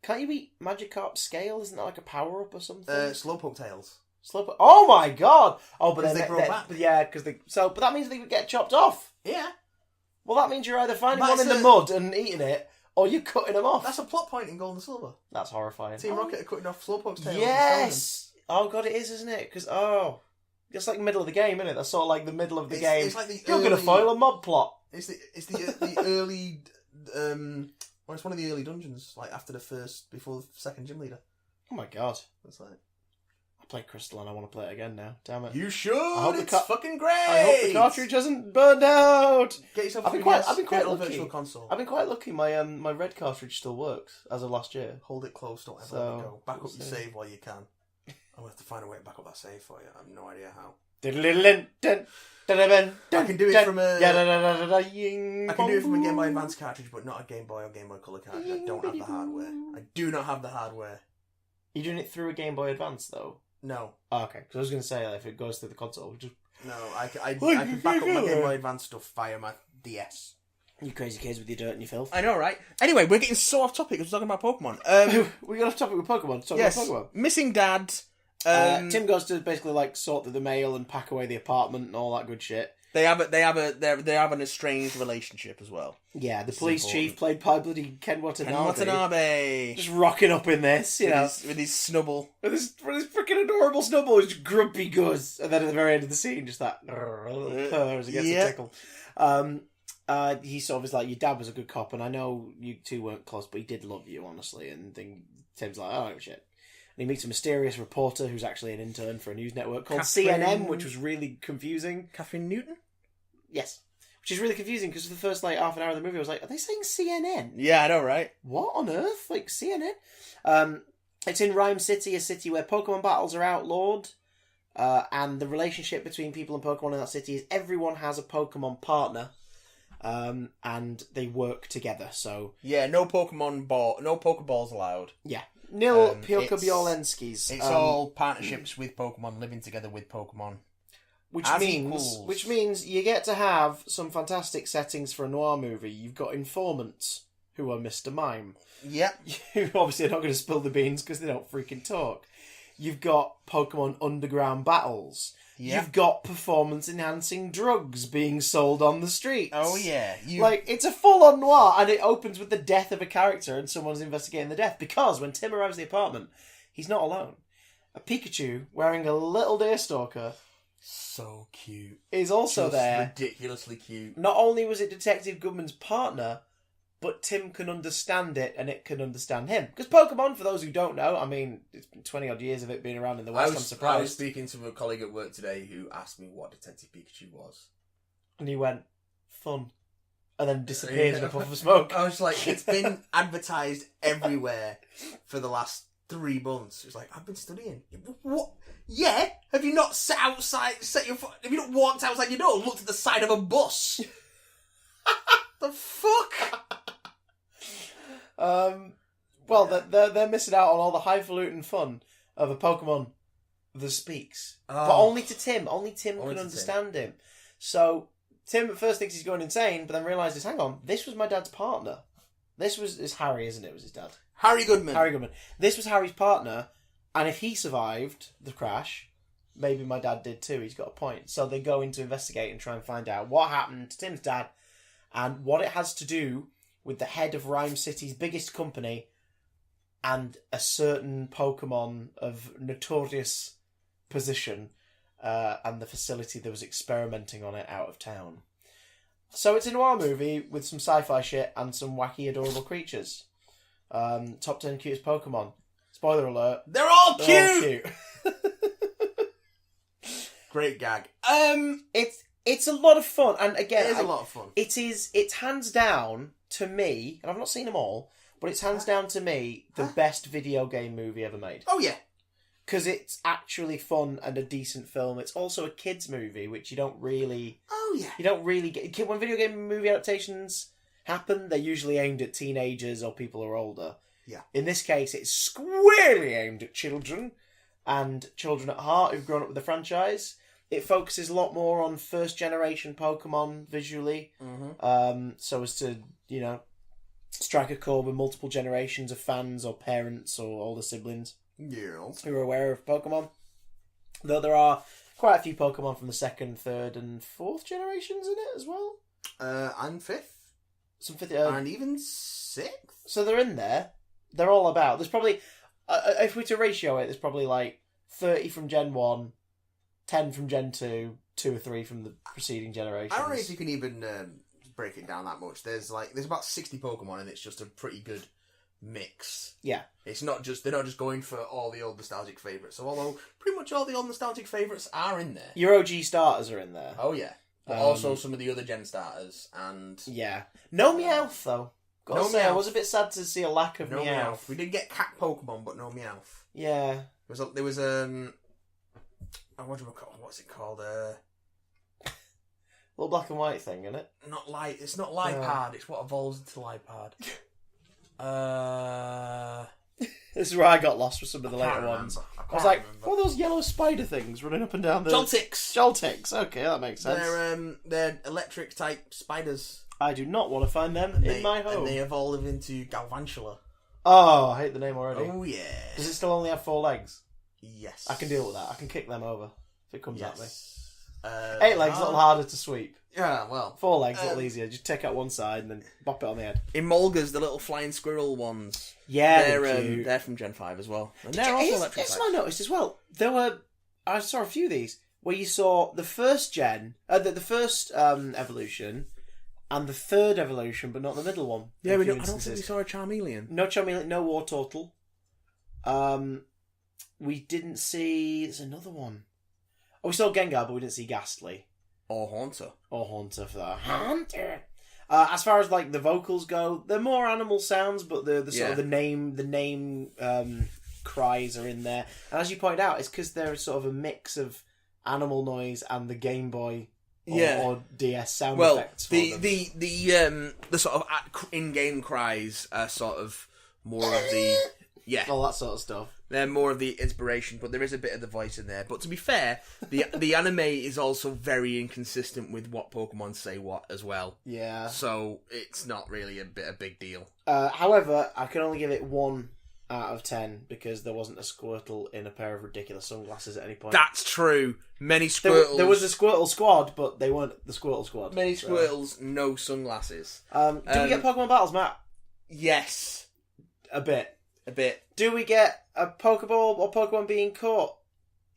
Can't you eat Magikarp scale? Isn't that like a power up or something? Slowpoke tails. Slowpoke. Oh my god! Oh, but they grow back. But yeah, because they. So, but that means they would get chopped off. Yeah. Well, that means you're either finding one in the mud and eating it, or you're cutting them off. That's a plot point in Gold and Silver. That's horrifying. Team Rocket are cutting off Slowpoke's tail. Yes! Oh god, it is, isn't it? Because, it's like the middle of the game, isn't it? That's sort of like the middle of the game. It's like you're going to foil a mob plot. It's the early... it's one of the early dungeons, like before the second gym leader. Oh my god. That's like... I played Crystal and I want to play it again now. Damn it. You should! It's fucking great! I hope the cartridge hasn't burned out! Get yourself I've been quite lucky. Virtual console. I've been quite lucky. My red cartridge still works as of last year. Hold it close, don't ever let it go. Back up your save while you can. I'm going to have to find a way to back up that save for you. I have no idea how. I can do it from a Game Boy Advance cartridge, but not a Game Boy or Game Boy Color cartridge. I don't have the hardware. I do not have the hardware. You're doing it through a Game Boy Advance, though? No. Oh, okay, because I was going to say, if it goes through the console, just... No, I can back up my Game Boy Advance stuff via my DS. You crazy kids with your dirt and your filth. I know, right? Anyway, we're getting so off topic because we're talking about Pokemon. We got off topic with Pokemon. Yes. About Pokemon. Missing dad. Tim goes to basically like sort through the mail and pack away the apartment and all that good shit. They have an estranged relationship as well. Yeah, the police chief played by bloody Ken Watanabe. Just rocking up in this, with his snubble. With his freaking adorable snubble, he's grumpy goose. And then at the very end of the scene, just that little purr as he gets a tickle. He sort of is like, your dad was a good cop, and I know you two weren't close, but he did love you, honestly. And then Tim's like, oh, shit. And he meets a mysterious reporter who's actually an intern for a news network called CNN, which was really confusing. Catherine Newton? Yes. Which is really confusing, because for the first, half an hour of the movie, I was like, are they saying CNN? Yeah, I know, right? What on earth? CNN? It's in Rhyme City, a city where Pokemon battles are outlawed. And the relationship between people and Pokemon in that city is everyone has a Pokemon partner. And they work together, so... Yeah, no Pokeballs allowed. Yeah. Nil Pokebiolenskis. It's all partnerships with Pokemon, living together with Pokemon. Which means you get to have some fantastic settings for a noir movie. You've got informants, who are Mr. Mime. Yep. Who obviously are not going to spill the beans because they don't freaking talk. You've got Pokemon underground battles. Yep. You've got performance-enhancing drugs being sold on the streets. Oh, yeah. It's a full-on noir, and it opens with the death of a character, and someone's investigating the death. Because when Tim arrives at the apartment, he's not alone. A Pikachu wearing a little deerstalker... So cute. Is also there. Ridiculously cute. Not only was it Detective Goodman's partner, but Tim can understand it and it can understand him. Because Pokemon, for those who don't know, I mean, it's been 20 odd years of it being around in the West, I'm surprised. I was speaking to a colleague at work today who asked me what Detective Pikachu was. And he went, fun. And then disappeared in a puff of smoke. I was like, it's been advertised everywhere for the last 3 months. It was like, I've been studying. What? Yeah? Have you not have you not walked outside your door and looked at the side of a bus? The fuck? Well, they're missing out on all the highfalutin fun of a Pokemon that speaks. But only to Tim. Only Tim can understand him. So, Tim at first thinks he's going insane, but then realises, hang on, this was my dad's partner. It's Harry, isn't it? Was his dad? Harry Goodman. This was Harry's partner, and if he survived the crash, maybe my dad did too. He's got a point. So they go in to investigate and try and find out what happened to Tim's dad and what it has to do with the head of Rhyme City's biggest company and a certain Pokemon of notorious position and the facility that was experimenting on it out of town. So it's a noir movie with some sci-fi shit and some wacky, adorable creatures. Top 10 cutest Pokemon. Spoiler alert. They're all cute! Great gag. It's a lot of fun, and again, it is a lot of fun. It's hands down to me, and I've not seen them all, but it's hands down to me the best video game movie ever made. Oh yeah, because it's actually fun and a decent film. It's also a kids movie, which you don't really. Oh yeah. You don't really get when video game movie adaptations happen. They're usually aimed at teenagers or people who are older. Yeah. In this case, it's squarely aimed at children and children at heart who've grown up with the franchise. It focuses a lot more on first generation Pokemon visually, so as to strike a chord with multiple generations of fans or parents or older siblings who are aware of Pokemon. Though there are quite a few Pokemon from the 2nd, 3rd, and 4th generations in it as well. And 5th. Some 5th, and even 6th. So they're in there. They're all about. There's probably, if we were to ratio it, there's probably like 30 from Gen 1, 10 from Gen 2, 2 or 3 from the preceding generations. I don't know if you can even break it down that much. There's about 60 Pokemon, and it's just a pretty good mix. Yeah. It's not just, they're not just going for all the old nostalgic favourites. So although pretty much all the old nostalgic favourites are in there. Your OG starters are in there. Oh yeah. But also some of the other gen starters and... Yeah. No Meowth though. Gotta say, I was a bit sad to see a lack of Meowth. We did get cat Pokemon, but no Meowth. Yeah. There was what's it called? Little black and white thing, isn't it? It's not Lipard. It's what evolves into Lipard. This is where I got lost with some of the later ones. I was like, remember. what are those yellow spider things running up and down the... Joltix. Okay, that makes sense. They're electric type spiders. I do not want to find them in my home. And they evolve into Galvantula. Oh, I hate the name already. Oh yeah. Does it still only have 4 legs? Yes. I can deal with that. I can kick them over if it comes at me. 8 legs, a little harder to sweep. Yeah, well. 4 legs, a little easier. Just take out one side and then bop it on the head. Emolgas, the little flying squirrel ones. Yeah, they're from Gen 5 as well. And they're also electric. It's what I noticed as well. I saw a few of these where you saw the first gen, the first evolution, and the 3rd evolution, but not the middle one. Yeah, I don't think we saw a Charmeleon. No Charmeleon, no Wartortle. We didn't see... There's another one. Oh, we saw Gengar, but we didn't see Ghastly. Or Haunter. Or Haunter for that. Haunter! As far as like the vocals go, they're more animal sounds, but the sort of the name cries are in there. And as you point out, it's because they're sort of a mix of animal noise and the Game Boy or DS sound effects. The sort of in-game cries are sort of more of the all that sort of stuff. They're more of the inspiration, but there is a bit of the voice in there. But to be fair, the anime is also very inconsistent with what Pokemon say what as well. Yeah. So it's not really a big deal. However, I can only give it 1 out of 10 because there wasn't a Squirtle in a pair of ridiculous sunglasses at any point. That's true. Many Squirtles... There was a Squirtle squad, but they weren't the Squirtle squad. Many Squirtles, no sunglasses. Do we get Pokemon battles, Matt? Yes. A bit. Do we get a Pokeball or Pokemon being caught?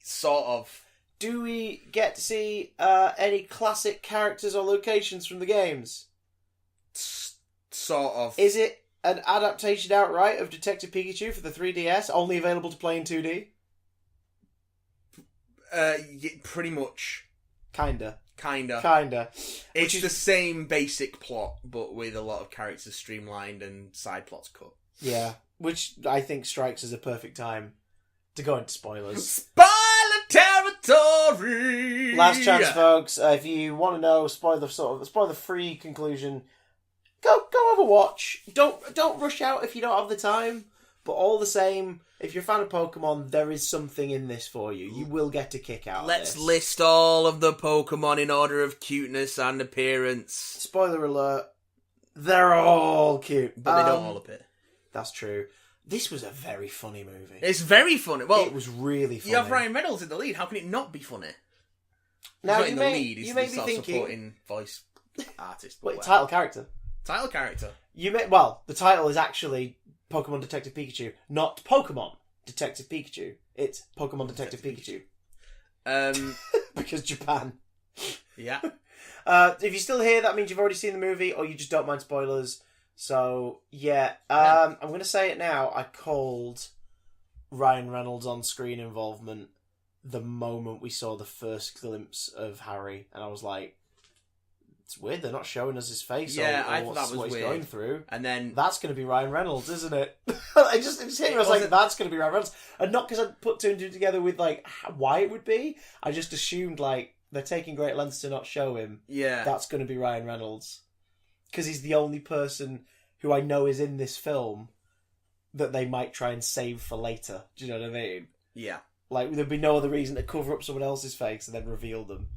Sort of. Do we get to see any classic characters or locations from the games? Sort of. Is it an adaptation outright of Detective Pikachu for the 3DS, only available to play in 2D? Pretty much. Kinda. It's the same basic plot, but with a lot of characters streamlined and side plots cut. Yeah, which I think strikes as a perfect time to go into spoilers. Spoiler territory! Last chance, folks. If you want to know, spoiler-free conclusion, go have a watch. Don't rush out if you don't have the time. But all the same, if you're a fan of Pokemon, there is something in this for you. You will get a kick out of this. Let's list all of the Pokemon in order of cuteness and appearance. Spoiler alert. They're all cute. But they don't all appear. That's true. This was a very funny movie. It's very funny. Well, it was really funny. You have Ryan Reynolds in the lead. How can it not be funny? Now, He's not in the lead. He's may the be sort of thinking... supporting voice artist. Wait, title character. Title character. The title is actually Pokémon Detective Pikachu, not Pokémon Detective Pikachu. It's Pokémon Detective Pikachu. Because Japan. Yeah. If you're still here, that means you've already seen the movie, or you just don't mind spoilers. So, I'm going to say it now. I called Ryan Reynolds' on-screen involvement the moment we saw the first glimpse of Harry, and I was like, it's weird, they're not showing us his face or I thought that was what he's weird. going through. And then... That's going to be Ryan Reynolds, isn't it? it just hit me, I was like, that's going to be Ryan Reynolds. And not because I put 2 and 2 together with, like, why it would be. I just assumed, like, they're taking great lengths to not show him. Yeah. That's going to be Ryan Reynolds. Because he's the only person who I know is in this film that they might try and save for later. Do you know what I mean? Yeah. Like, there'd be no other reason to cover up someone else's face and then reveal them.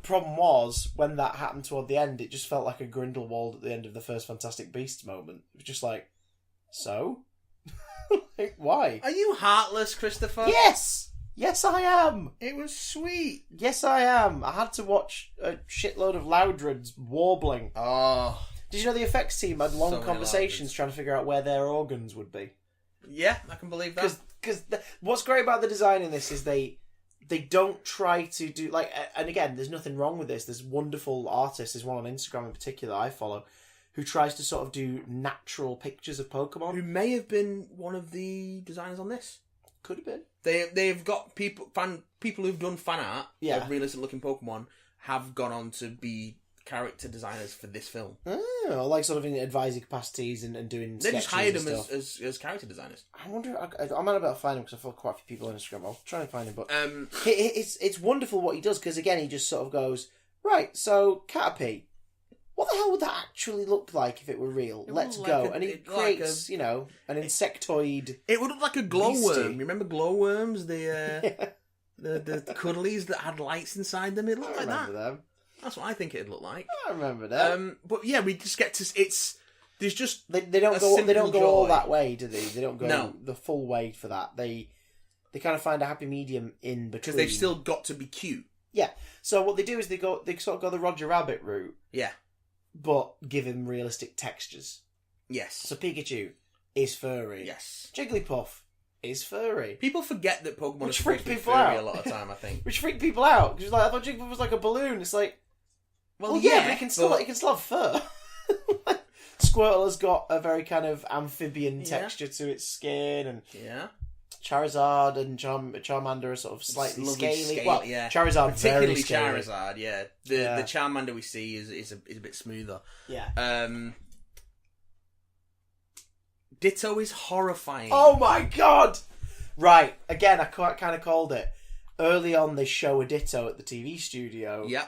Problem was, when that happened toward the end, it just felt like a Grindelwald at the end of the first Fantastic Beasts moment. It was just like, so? Like, why? Are you heartless, Christopher? Yes! Yes, I am! It was sweet. Yes, I am. I had to watch a shitload of Loudreds warbling. Oh. Did you know the effects team had long So many conversations Loudreds. trying to figure out where their organs would be? Yeah, I can believe that. Because what's great about the design in this is they don't try to do, like, and again, there's nothing wrong with this. There's wonderful artists, there's one on Instagram in particular I follow, who tries to sort of do natural pictures of Pokemon. Who may have been one of the designers on this. Could have been. They've got people who've done fan art Yeah. of realistic looking Pokemon have gone on to be character designers for this film. Oh, like sort of in advisory capacities and doing They just sketches hired and them stuff. as character designers. I wonder, I might be able to find him because I follow quite a few people on Instagram. I'll try and find him, but Um, it's wonderful what he does because, again, he just sort of goes, right, so Caterpie, what the hell would that actually look like if it were real? It Let's would go. look like And he it'd like creates, an insectoid... it would look like a glowworm. Beastie. You remember glowworms? The cuddlies that had lights inside them? It looked I like remember that. them. That's what I think it'd look like. I remember them. But yeah, we just get to... There's just... They don't a go simple all joy. that way, do they? They don't go No. the full way for that. They kind of find a happy medium in between. Because they've still got to be cute. Yeah. So what they do is they sort of go the Roger Rabbit route, Yeah. but give him realistic textures. Yes. So Pikachu is furry. Yes. Jigglypuff is furry. People forget that Pokemon Which are supposed freaked to be people furry out. a lot of time, I think. Which freaked people out because I thought Jigglypuff was like a balloon. It's like, well, yeah, but it can still have fur. Squirtle has got a very kind of amphibian texture to its skin, and Yeah. Charizard and Charmander are sort of slightly Lovely scaly. Well, yeah. Charizard Particularly very scaly. Charizard, yeah. The Charmander we see is a bit smoother. Yeah. Ditto is horrifying. Oh my god! Right, again, I kind of called it. Early on, they show a Ditto at the TV studio. Yeah.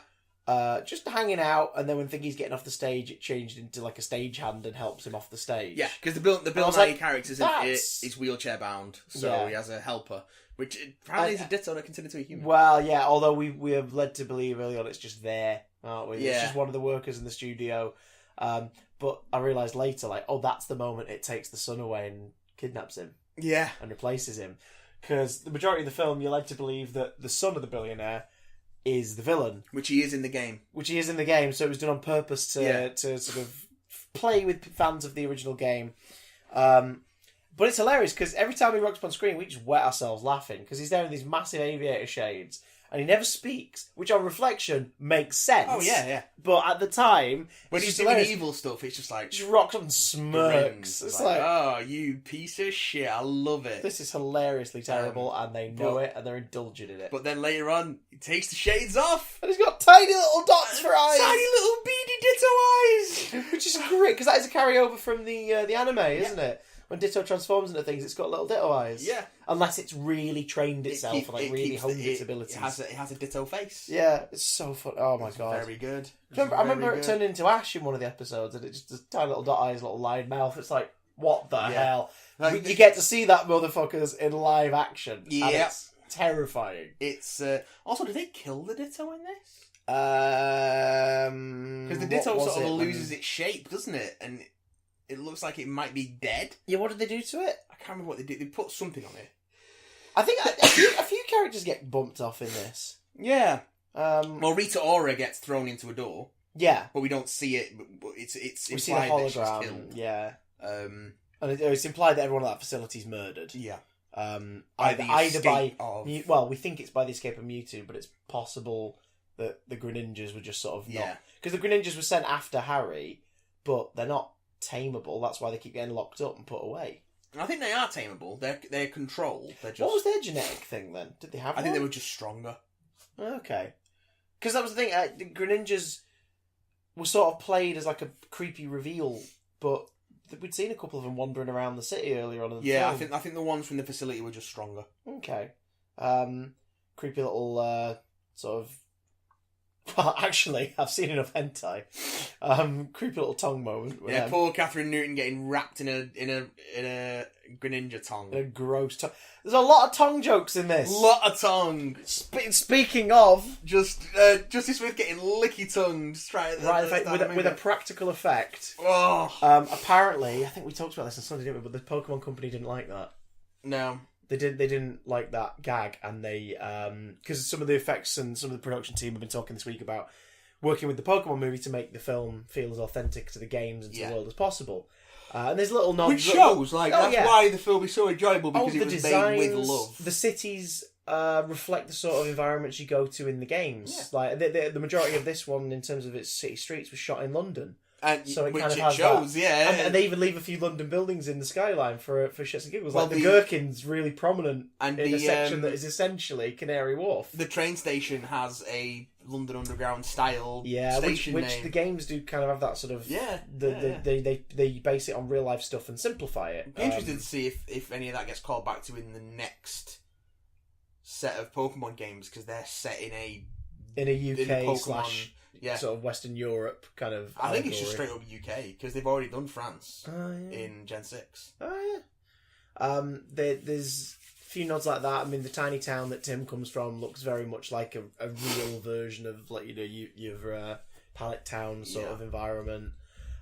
Just hanging out, and then when Thingy's getting off the stage, it changed into like a stagehand and helps him off the stage. Yeah, because the Bill was Nye like, character is wheelchair bound, so he has a helper, which apparently is a Ditto that can turn into a human. Well, yeah, although we are led to believe early on it's just there, aren't we? Yeah. It's just one of the workers in the studio. But I realised later, like, oh, that's the moment it takes the son away and kidnaps him Yeah. and replaces him. Because the majority of the film, you're led to believe that the son of the billionaire is the villain. Which he is in the game. Which he is in the game, so it was done on purpose to sort of play with fans of the original game. But it's hilarious, because every time he rocks up on screen, we just wet ourselves laughing, because he's there in these massive aviator shades, and he never speaks, which on reflection makes sense. Oh, yeah. But at the time, When it's he's just doing hilarious. evil stuff, it's just like... He just rocks up and smirks. grins. It's like, oh, you piece of shit, I love it. this is hilariously terrible, and they know it, and they're indulgent in it. But then later on, he takes the shades off. And he's got tiny little dots for eyes! Tiny little beady Ditto eyes! Which is great, because that is a carryover from the anime, isn't it? When Ditto transforms into things, it's got little Ditto eyes. Yeah. Unless it's really trained itself and like really honed its abilities. It has a Ditto face. Yeah, it's so fun. Oh my god. Very good. I remember it turned into Ash in one of the episodes, and it just has tiny little dot eyes, little lined mouth. It's like, what the hell? Like, you get to see that motherfuckers in live action. Yeah. And it's terrifying. It's also, did they kill the Ditto in this? Because the What Ditto was sort of it? loses its shape, doesn't it? And it looks like it might be dead. Yeah, what did they do to it? I can't remember what they did. They put something on it. I think a few characters get bumped off in this. Yeah. Well, Rita Ora gets thrown into a door, yeah. but we don't see it. But it's We see the implied that she's hologram. killed. Yeah. Um, And it's implied that everyone at that facility is murdered. yeah. Either by... of... Well, we think it's by the escape of Mewtwo, but it's possible that the Greninjas were just sort of not... Because the Greninjas were sent after Harry, but they're not tameable. That's why they keep getting locked up and put away. I think they are tameable. They're controlled. They're just... What was their genetic thing then? Did they have I think they one? were just stronger. Okay. Because that was the thing. The Greninjas were sort of played as like a creepy reveal, but we'd seen a couple of them wandering around the city earlier on in the Yeah, film. I think the ones from the facility were just stronger. Okay. Creepy little sort of Well, actually, I've seen enough hentai. Creepy little tongue moment. Yeah, poor Catherine Newton getting wrapped in a Greninja tongue. A gross tongue. There's a lot of tongue jokes in this. Lot of tongue. Speaking of, Justice Smith getting licky tongued straight at the with a practical effect. Oh. Apparently, I think we talked about this on Sunday, didn't we? But the Pokemon Company didn't like that. No. They didn't like that gag, and they because some of the effects and some of the production team have been talking this week about working with the Pokemon movie to make the film feel as authentic to the games and to the world as possible. And there's little nods, which shows that's why the film is so enjoyable, because it was designs, made with love. The cities reflect the sort of environments you go to in the games. Yeah. Like the majority of this one, in terms of its city streets, was shot in London. And so which kind of it has shows, that. yeah. And they even leave a few London buildings in the skyline for shits and giggles. Well, like the Gherkin's really prominent in a section that is essentially Canary Wharf. The train station has a London Underground style station which name. The games do kind of have that sort of They base it on real life stuff and simplify it. Be interested to see if any of that gets called back to in the next set of Pokemon games, because they're set in a UK slash sort of Western Europe kind of. I think it's just straight up UK, because they've already done France in Gen 6. Oh yeah. There's a few nods like that. I mean, the tiny town that Tim comes from looks very much like a real version of, like, your Pallet Town sort of environment.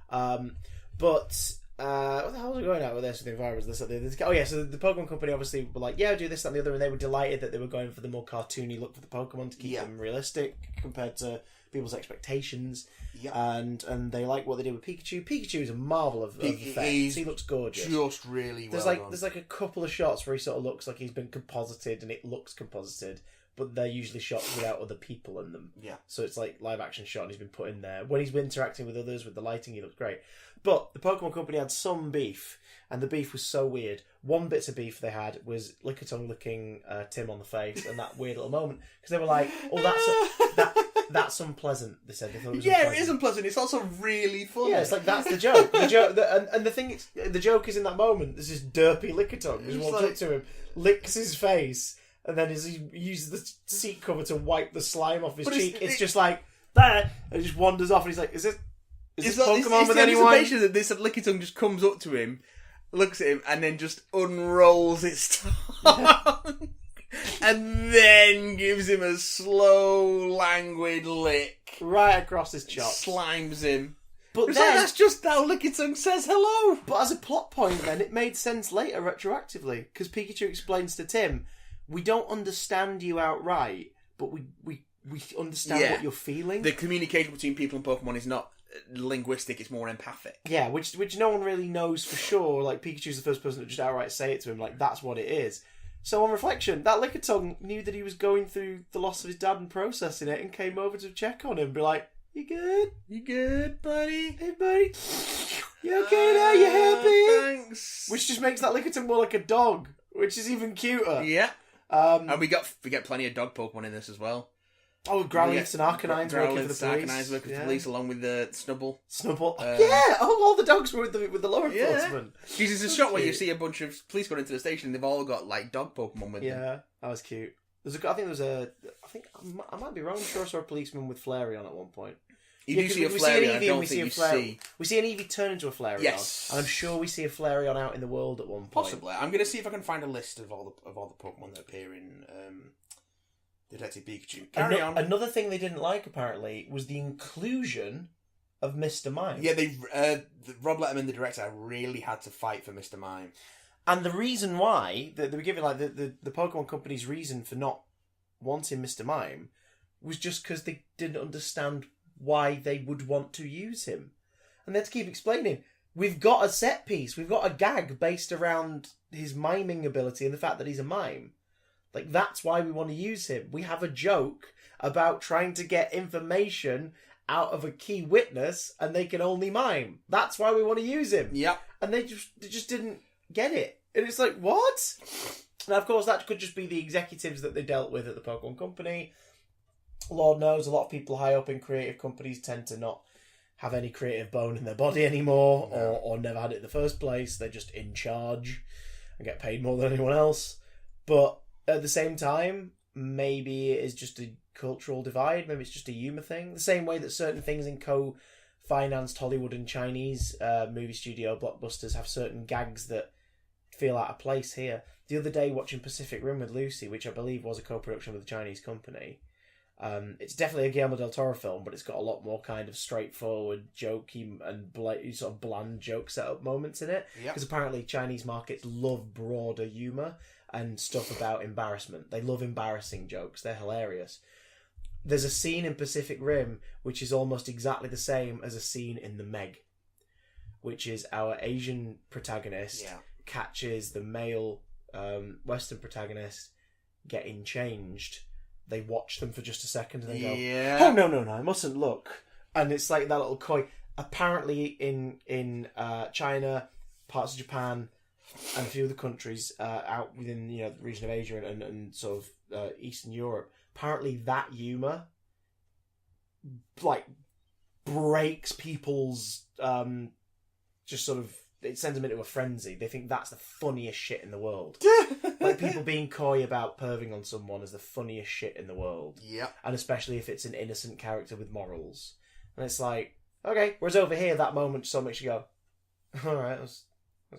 But what the hell was I going at with this? With the environment, so the Pokemon Company obviously were like, do this, that, and the other, and they were delighted that they were going for the more cartoony look for the Pokemon to keep them realistic compared to people's expectations. And they like what they did with Pikachu. Pikachu is a marvel of effects. He looks gorgeous. Just really well done. There's like a couple of shots where he sort of looks like he's been composited, and it looks composited, but they're usually shot without other people in them. Yeah. So it's like live action shot, and he's been put in there. When he's been interacting with others, with the lighting, he looks great. But the Pokemon Company had some beef, and the beef was so weird. One bit of beef they had was Lickitung licking Tim on the face, and that weird little moment, because they were like, that's unpleasant. They said they thought it was unpleasant. It is unpleasant. It's also really funny. Yeah, it's like that's the joke. And the thing is, the joke is in that moment. There's this derpy Lickitung who walks up to him, licks his face, and then as he uses the seat cover to wipe the slime off his cheek, it's just like there, and it just wanders off, and he's like, "Is this Pokemon with anyone?" It's that this Lickitung just comes up to him, looks at him, and then just unrolls its tongue. And then gives him a slow, languid lick. Right across his chops. Slimes him. But then, that's just how Lickitung says hello. But as a plot point then, it made sense later retroactively. Because Pikachu explains to Tim, we don't understand you outright, but we understand what you're feeling. The communication between people and Pokemon is not linguistic, it's more empathic. Yeah, which no one really knows for sure. Like, Pikachu's the first person to just outright say it to him, like, that's what it is. So on reflection, that Lickitung knew that he was going through the loss of his dad and processing it, and came over to check on him, be like, "You good? You good, buddy? Hey, buddy? You okay now? You happy?" Thanks. Which just makes that Lickitung more like a dog, which is even cuter. Yeah. And we get plenty of dog Pokemon in this as well. Oh, Growlithe and Arcanines working for the police. Arcanines working for the police, along with the Snubbull. All the dogs were with the law enforcement. Because there's a shot where you see a bunch of police going into the station, and they've all got like dog Pokemon with them. Yeah, that was cute. I might be wrong. I'm sure I saw a policeman with Flareon at one point. You do see a Flareon. I don't think you see. We see an Eevee turn into a Flareon. Yes, and I'm sure we see a Flareon out in the world at one point. Possibly. I'm going to see if I can find a list of all the Pokemon that appear in Detective Pikachu. Carry on. Another thing they didn't like, apparently, was the inclusion of Mr. Mime. Yeah, Rob Letterman, the director, really had to fight for Mr. Mime. And the reason why, they were giving like the Pokemon Company's reason for not wanting Mr. Mime was just because they didn't understand why they would want to use him. And they had to keep explaining, we've got a set piece, we've got a gag based around his miming ability and the fact that he's a mime. Like, that's why we want to use him. We have a joke about trying to get information out of a key witness, and they can only mime. That's why we want to use him. Yep. And they just didn't get it. And it's like, what? Now, of course, that could just be the executives that they dealt with at the Pokemon Company. Lord knows, a lot of people high up in creative companies tend to not have any creative bone in their body anymore, or never had it in the first place. They're just in charge and get paid more than anyone else. But at the same time, maybe it is just cultural divide. Maybe it's just a humour thing. The same way that certain things in co-financed Hollywood and Chinese movie studio blockbusters have certain gags that feel out of place here. The other day, watching Pacific Rim with Lucy, which I believe was a co-production with a Chinese company, it's definitely a Guillermo del Toro film, but it's got a lot more kind of straightforward, jokey and sort of bland joke setup moments in it. Because apparently Chinese markets love broader humour and stuff about embarrassment. They love embarrassing jokes. They're hilarious. There's a scene in Pacific Rim which is almost exactly the same as a scene in The Meg, which is our Asian protagonist catches the male Western protagonist getting changed. They watch them for just a second and then go, "Oh no, I mustn't look." And it's like that little coy. Apparently, in China, parts of Japan, and a few other countries out within the region of Asia and sort of Eastern Europe, apparently that humour like breaks people's just sort of. It sends them into a frenzy. They think that's the funniest shit in the world. Like people being coy about perving on someone is the funniest shit in the world. Yeah. And especially if it's an innocent character with morals. And it's like, okay. Whereas over here, that moment so makes you go, all right, that's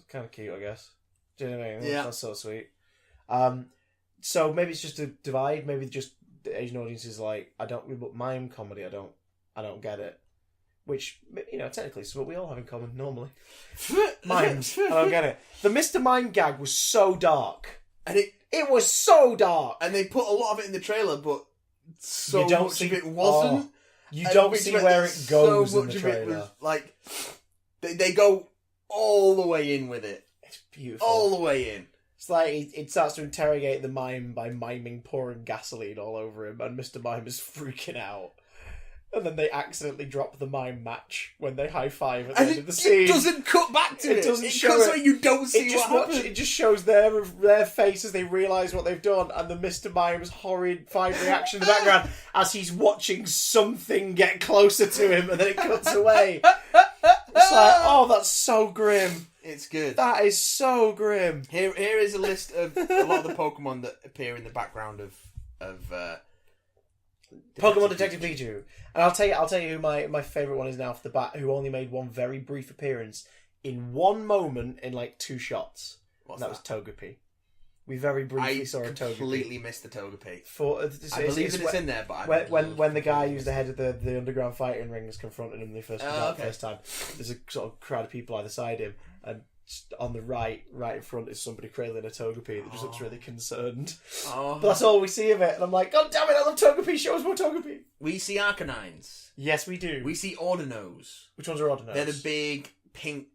kind of cute, I guess. Do you know what I mean? Yeah. That's so sweet. So maybe it's just a divide. Maybe just the Asian audience is like, but mime comedy, I don't get it. Which, technically is what we all have in common, normally. Mimes. I don't get it. The Mr. Mime gag was so dark. And it was so dark. And they put a lot of it in the trailer, but you don't much see, of it wasn't. You don't see where it goes in the trailer. So much of it was, like, they go all the way in with it. It's beautiful. All the way in. It's like it starts to interrogate the mime by miming pouring gasoline all over him, and Mr. Mime is freaking out. And then they accidentally drop the mime match when they high five at the end of the scene. It doesn't cut back to it. It doesn't show cuts it. Where you don't see what happens. It just shows their face as they realise what they've done, and the Mr. Mime's horrid five reaction in the background as he's watching something get closer to him, and then it cuts away. It's like, oh, that's so grim. It's good. That is so grim. Here is a list of a lot of the Pokemon that appear in the background of Pokémon Detective Pikachu. And I'll tell you who my favourite one is now off the bat, who only made one very brief appearance in one moment in like 2 shots. That was Togepi. We very briefly saw a Togepi. I completely missed the Togepi. I believe that it's in there, but when the guy who's the head of the underground fighting ring is confronting him the first time, there's a sort of crowd of people either side him, and on the right in front is somebody cradling a Togepi that just looks really concerned. But that's all we see of it, and I'm like, God damn it, I love Togepi, show us more Togepi. We see Arcanines. Yes, we do. We see Ordinose. Which ones are Ordinose? They're the big pink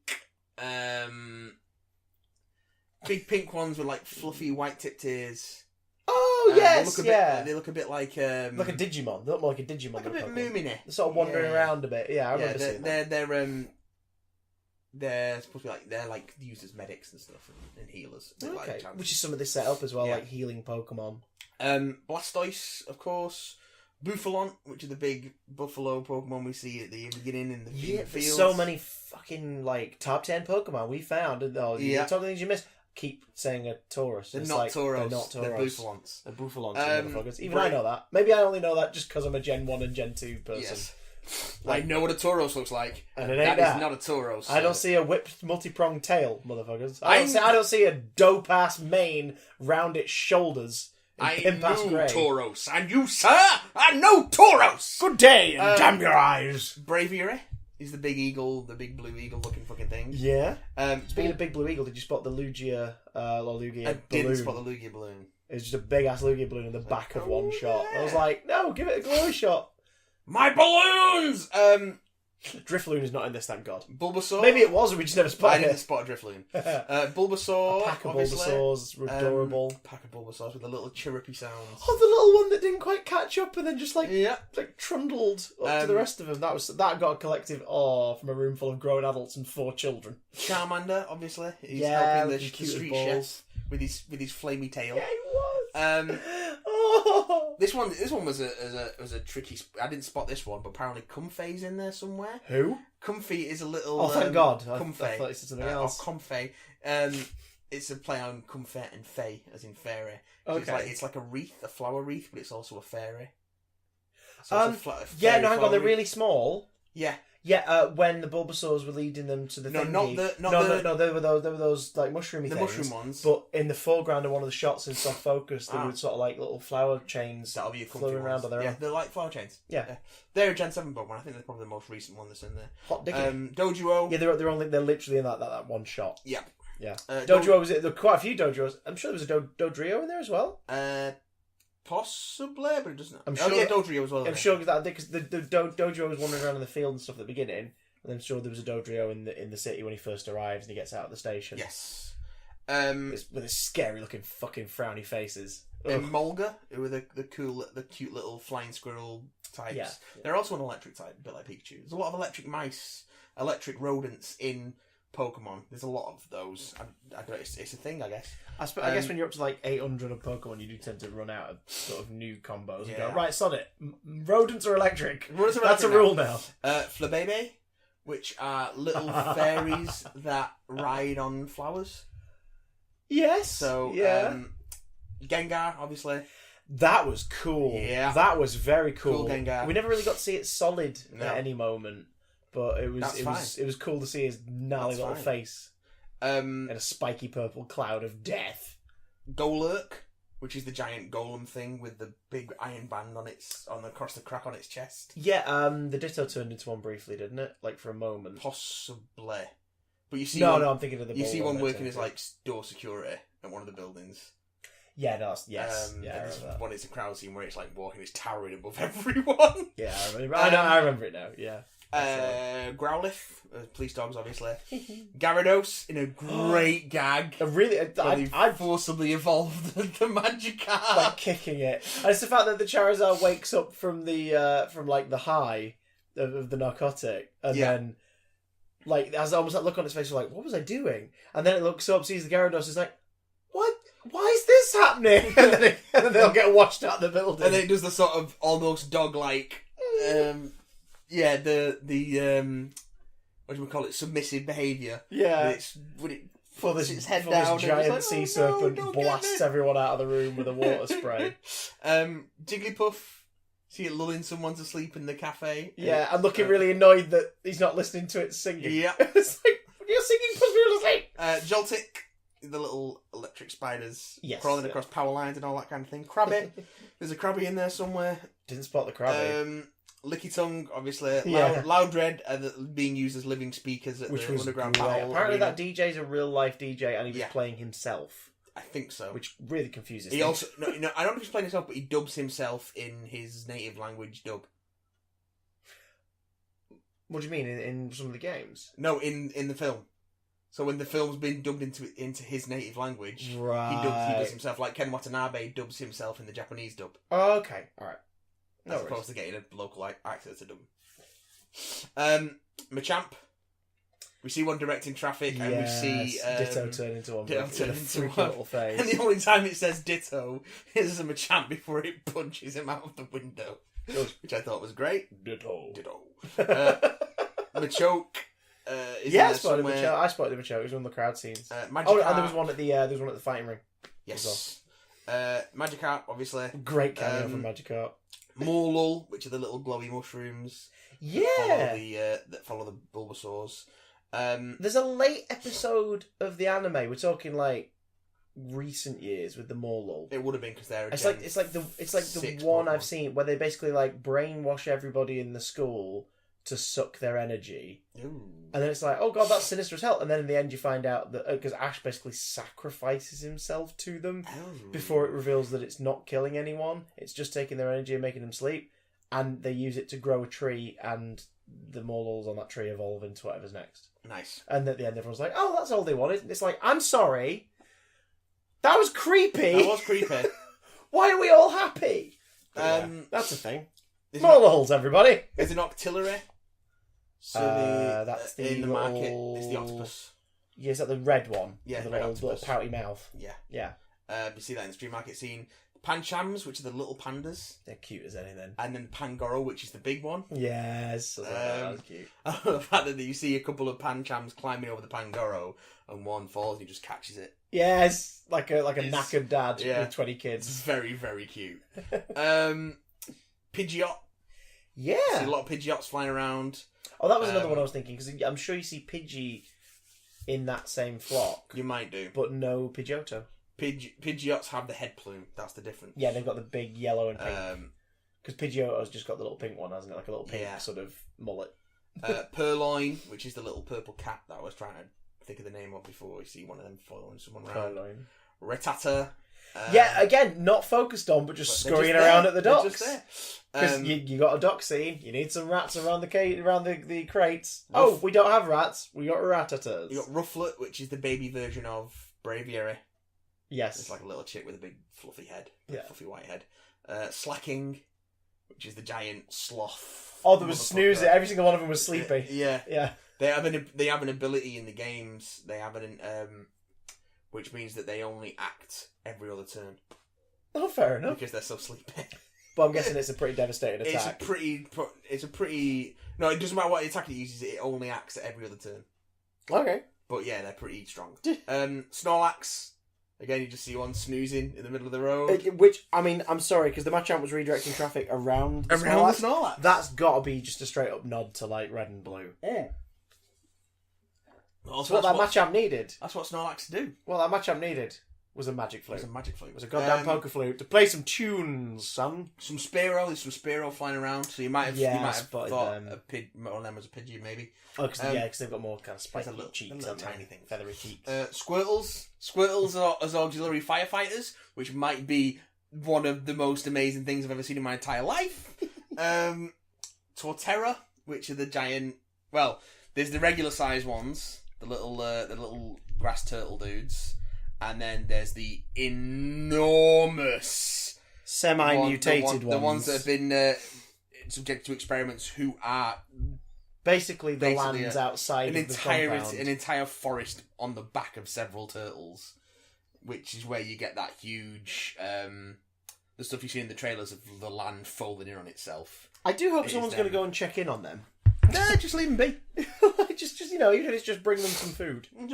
ones with like fluffy white tipped ears. Oh yes, they look a bit like like a Digimon. They look more like a Digimon. Like a bit Moominy. They're sort of wandering around a bit. Yeah, I remember seeing that. They're supposed to be they're used as medics and stuff and healers. Okay, which is some of this setup as well, like healing Pokemon. Blastoise, of course. Buffalant, which is the big buffalo Pokemon we see at the beginning in the fields. So many fucking top 10 Pokemon we found. Talking things you missed. Keep saying a Tauros. They're not Tauros. They're not Tauros. They're Buffalants. They're Buffalants, motherfuckers. Even I know that. Maybe I only know that just because I'm a Gen 1 and Gen 2 person. Yes. I know what a Tauros looks like. And it ain't that. Is not a Tauros. So. I don't see a whipped multi-pronged tail, motherfuckers. I don't see a dope-ass mane round its shoulders. I know Tauros. And you, sir, I know Tauros! Good day, and damn your eyes. Braviary is the big eagle, the big blue eagle looking fucking thing. Yeah. Speaking of big blue eagle, did you spot the Lugia balloon? I didn't spot the Lugia balloon. It's just a big-ass Lugia balloon in the back of one shot. I was like, no, give it a glory shot. My balloons! Drifloon is not in this, thank God. Bulbasaur? Maybe it was, we just never spotted it. I didn't spot a Drifloon. Bulbasaur, a pack of Bulbasaurs were adorable. Pack of Bulbasaurs with the little chirrupy sounds. Oh, the little one that didn't quite catch up and then just trundled up to the rest of them. That got a collective awe from a room full of grown adults and 4 children. Charmander, obviously. He's helping the street chef with his flamey tail. Yeah, he was. This one was a tricky. I didn't spot this one, but apparently Comfey's in there somewhere. Who? Comfey is a little. Oh, thank God! Comfey. I thought you said something else. Or Comfey. It's a play on comfort and fey, as in fairy. So okay. It's like a wreath, a flower wreath, but it's also a fairy. So hang on, they're really small. Yeah. Yeah, when the Bulbasaurs were leading them to the thingy. No, they were those like mushroomy things. The mushroom ones. But in the foreground of one of the shots in soft focus, there were sort of like little flower chains that'll be flowing around on their own. They're like flower chains. Yeah. They're a Gen 7 Pokemon. I think they're probably the most recent one that's in there. Hot diggity. Dojuo. Yeah, they're literally in that one shot. Yeah. Yeah. Dojuo was it? There were quite a few Dojos. I'm sure there was a Dodrio in there as well. Possibly, but it doesn't. I'm sure. Dodrio as well. I'm sure because the Dojo was wandering around in the field and stuff at the beginning. And I'm sure there was a Dodrio in the city when he first arrives and he gets out of the station. Yes. With his scary looking fucking frowny faces. Mulga, who are the cute little flying squirrel types. Yeah. They're also an electric type, a bit like Pikachu. There's a lot of electric mice, electric rodents in Pokemon. There's a lot of those. It's a thing, I guess. I guess when you're up to like 800 of Pokemon, you do tend to run out of sort of new combos and go, right, sod it. Rodents are electric. That's a rule now. Flabebe, which are little fairies that ride on flowers. Yes. So, Gengar, obviously. That was cool. Yeah. That was very cool. Cool Gengar. We never really got to see it solid at any moment, but it was cool to see his gnarly little face in a spiky purple cloud of death. Golurk, which is the giant golem thing with the big iron band across the crack on its chest. Yeah, the Ditto turned into one briefly, didn't it? Like for a moment. Possibly. But you see I'm thinking of the. You see one working as like store security at one of the buildings. Yeah, yes. There's one. It's a crowd scene where it's like walking, it's towering above everyone. Yeah, I remember it now. Yeah. Growlithe, police dogs, obviously. Gyarados in a great gag. I forcibly evolved the Magikarp, like kicking it. And it's the fact that the Charizard wakes up from the the high of the narcotic, and then like has almost that look on its face, like what was I doing? And then it looks up, sees the Gyarados, is like, what? Why is this happening? and then they'll get washed out of the building. And then it does the sort of almost dog-like. The what do we call it? Submissive behaviour. Yeah. Its head down. This giant sea serpent blasts everyone out of the room with a water spray. Jigglypuff. See it lulling someone to sleep in the cafe. Yeah, and looking really annoyed that he's not listening to it singing. Yeah. It's like, you're singing because we're asleep. Joltik. The little electric spiders crawling across power lines and all that kind of thing. Krabby. There's a Krabby in there somewhere. Didn't spot the Krabby. Licky Tongue, obviously. Loudred being used as living speakers at the Underground Battle. Apparently that DJ's a real life DJ and he was playing himself. I think so. Which really confuses me. Also, I don't know if he's playing himself, but he dubs himself in his native language dub. What do you mean, in some of the games? No, in the film. So when the film's been dubbed into his native language, he does himself, like Ken Watanabe dubs himself in the Japanese dub. Oh, okay, alright. As opposed to getting a local actor to dub. Machamp. We see one directing traffic, and we see Ditto turn into one. Little face. And the only time it says Ditto is a Machamp before it punches him out of the window, which I thought was great. Ditto. Machoke. I spotted the Machoke. It was one of the crowd scenes. And there was one at the fighting ring. Yes. Well. Magikarp, obviously. Great cameo from Magikarp. Morlul, which are the little glowy mushrooms. Yeah. That follow the Bulbasaurs. There's a late episode of the anime. We're talking like recent years with the Morlul. It would have been because they're. It's like the one I've seen where they basically like brainwash everybody in the school to suck their energy. Ooh. And then it's like, oh god, that's sinister as hell. And then in the end you find out that because Ash basically sacrifices himself to them before it reveals that it's not killing anyone, it's just taking their energy and making them sleep, and they use it to grow a tree, and the Morluls on that tree evolve into whatever's next. Nice. And at the end everyone's like, oh, that's all they wanted. And it's like, I'm sorry, that was creepy. Why are we all happy? That's the thing. Morluls, everybody. There's an Octillery. So that's in the market. It's the octopus. Yeah, is that the red one? Yeah, the red little pouty mouth. Yeah. You see that in the street market scene. Panchams, which are the little pandas. They're cute as anything. And then Pangoro, which is the big one. Yes, that was cute. The fact that you see a couple of Panchams climbing over the Pangoro, and one falls and he just catches it. Yes, like a knackered dad with 20 kids. It's very, very cute. Pidgeot. Yeah. See a lot of Pidgeots flying around. Oh, that was another one I was thinking, because I'm sure you see Pidgey in that same flock. You might do. But no Pidgeotto. Pidgeots have the head plume. That's the difference. Yeah, they've got the big yellow and pink. Because Pidgeotto's just got the little pink one, hasn't it? Like a little pink sort of mullet. Purloin, which is the little purple cat that I was trying to think of the name of before. You see one of them following someone around. Purloin. Rattata. Yeah, again, not focused on, but just scurrying around at the docks. Because you got a dock scene, you need some rats around the crates. Oh, we don't have rats, we got rattatas. You got Rufflet, which is the baby version of Braviary. Yes. It's like a little chick with a big fluffy head. Fluffy white head. Slacking, which is the giant sloth. Oh, there was snoozing. Every single one of them was sleepy. Yeah. They have an ability in the games. They have which means that they only act every other turn. Oh, fair enough. Because they're so sleepy. But I'm guessing it's a pretty devastating attack. It's a pretty. No, it doesn't matter what attack it uses. It only acts at every other turn. Okay. But yeah, they're pretty strong. Snorlax. Again, you just see one snoozing in the middle of the road. Which, I mean, I'm sorry, because the Machamp was redirecting traffic around the Snorlax. That's got to be just a straight up nod to like red and blue. Yeah. That's what Machamp needed. That's what Snorlax do. Well, that Machamp needed was a magic flute. It was a goddamn poker flute to play some tunes, son. Some Spearow. There's some Spearow flying around, so you might have thought one of them was a Pidgey, maybe. Oh, because they've got more kind of spiky cheeks, tiny thing, feathery cheeks. Squirtles are as auxiliary firefighters, which might be one of the most amazing things I've ever seen in my entire life. Torterra, which are the giant. Well, there's the regular size ones, the little grass turtle dudes. And then there's the enormous... semi-mutated ones. The ones that have been subject to experiments who are... Basically the lands outside of the compound. An entire forest on the back of several turtles. Which is where you get that huge... the stuff you see in the trailers of the land folding in on itself. I do hope someone's going to go and check in on them. Nah, just leave them be. just even if it's just bring them some food. I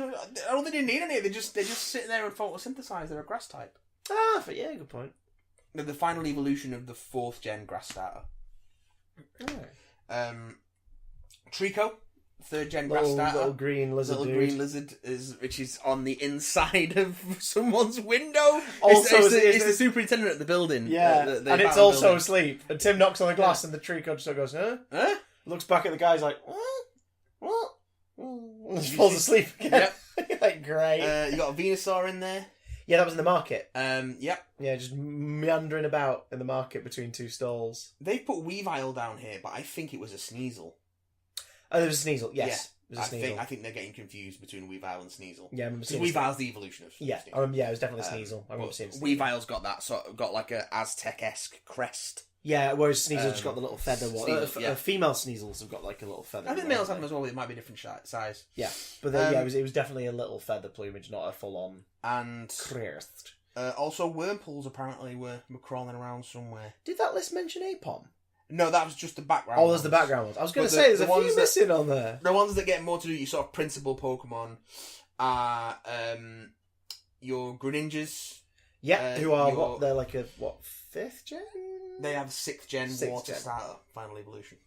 don't think they need any. They just sit there and photosynthesize. They're a grass type. Yeah, good point. They're the final evolution of the 4th gen grass starter. Trico, 3rd gen grass starter. Little green lizard. Green lizard which is on the inside of someone's window. Also, it's the superintendent at the building. Yeah, and it's also asleep. And Tim knocks on the glass, and the Trico just goes, "Huh?" Looks back at the guys like, what? And just falls asleep again. Yep. Like, great. You got a Venusaur in there. Yeah, that was in the market. Yep. Yeah, just meandering about in the market between two stalls. They put Weavile down here, but I think it was a Sneasel. Oh, there was a Sneasel, yes. Yeah. I think they're getting confused between Weavile and Sneasel. Yeah, I remember seeing Weavile's the evolution of Sneasel. Yeah, it was definitely Sneasel. I remember seeing Sneasel. Weavile's got that got like a Aztec-esque crest. Yeah, whereas Sneasel just got the little feather one. Female Sneasels have got like a little feather. I think males have them as well, but it might be different size. Yeah, but it was definitely a little feather plumage, not a full-on crest. Also, Wurmples apparently were crawling around somewhere. Did that list mention Apom? No, that was just the background. Oh, there's the background ones. I was going to say, there's a few missing on there. The ones that get more to do with your sort of principal Pokemon are your Greninjas. Yeah, who are, they're like a, 5th gen? They have 6th gen water starter, final evolution.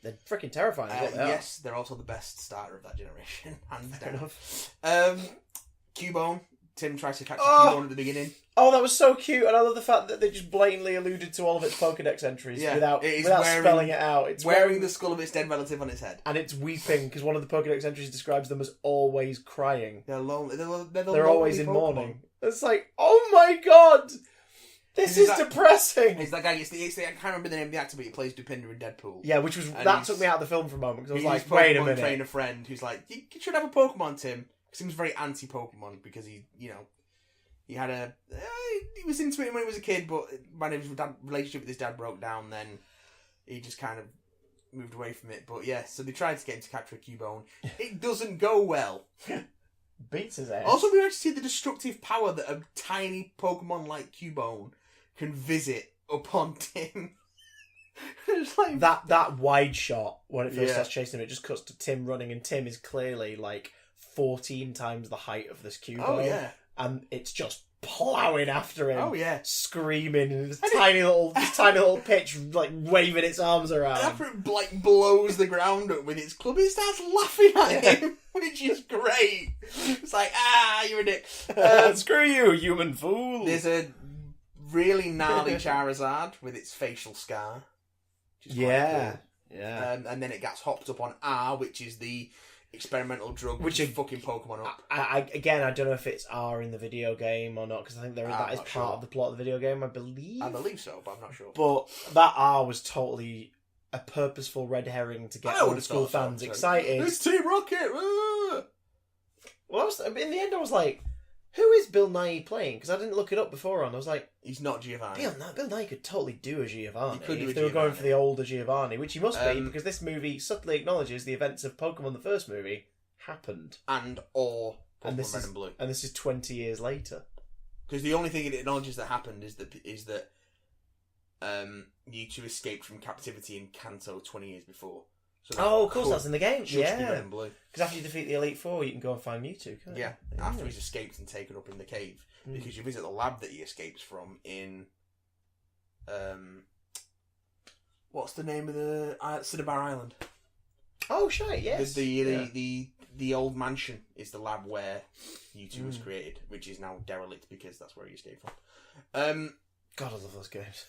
They're freaking terrifying. Yes, they're also the best starter of that generation. Fair enough. Cubone. Tim tries to catch a Cubone at the beginning. Oh, that was so cute, and I love the fact that they just blatantly alluded to all of its Pokedex entries without spelling it out. It's wearing the skull of its dead relative on its head. And it's weeping, because one of the Pokedex entries describes them as always crying. They're lonely. They're always in mourning. It's like, oh my god! This is depressing! It's that guy, I can't remember the name of the actor, but he plays Dupinder in Deadpool. Yeah, that took me out of the film for a moment, because I was like, wait a minute. Train a friend who's like, you should have a Pokemon, Tim. Because he was very anti-Pokemon, because he had he was into it when he was a kid, but when his relationship with his dad broke down, then he just kind of moved away from it. But yeah, so they tried to get him to capture a Cubone. It doesn't go well. Beats his ass. Also, we actually see the destructive power that a tiny Pokemon like Cubone can visit upon Tim. It's like that wide shot when it first starts chasing him, it just cuts to Tim running, and Tim is clearly like 14 times the height of this Cubone. Oh yeah. And it's just ploughing after him. Oh yeah, screaming in this tiny little pitch, like waving its arms around. And after it like blows the ground up with its club, it starts laughing at him, which is great. It's like, you're a dick. Screw you, human fool. There's a really gnarly Charizard with its facial scar. Which is quite cool. Yeah. And then it gets hopped up on R, which is the experimental drug which is fucking Pokemon up. I don't know if it's R in the video game or not, because I think that is part of the plot of the video game, I believe. I believe so, but I'm not sure. But that R was totally a purposeful red herring to get old school fans excited. It's Team Rocket! Well, in the end I was like, who is Bill Nye playing? Because I didn't look it up beforehand. I was like, he's not Giovanni. Bill Nye could totally do a Giovanni. He could do if they were going for the older Giovanni, which he must be, because this movie subtly acknowledges the events of Pokemon the first movie happened. Pokemon Red and Blue. And this is 20 years later. Because the only thing it acknowledges that happened is that Mewtwo escaped from captivity in Kanto 20 years before. So of course, that's in the game. Yeah. Red and Blue. Because after you defeat the Elite Four, you can go and find Mewtwo, can't you? Yeah, after he's escaped and taken up in the cave. Because you visit the lab that he escapes from in... what's the name of the... Cinnabar Island. Oh, shit, yes. The old mansion is the lab where Mewtwo was created, which is now derelict because that's where he escaped from. God, I love those games.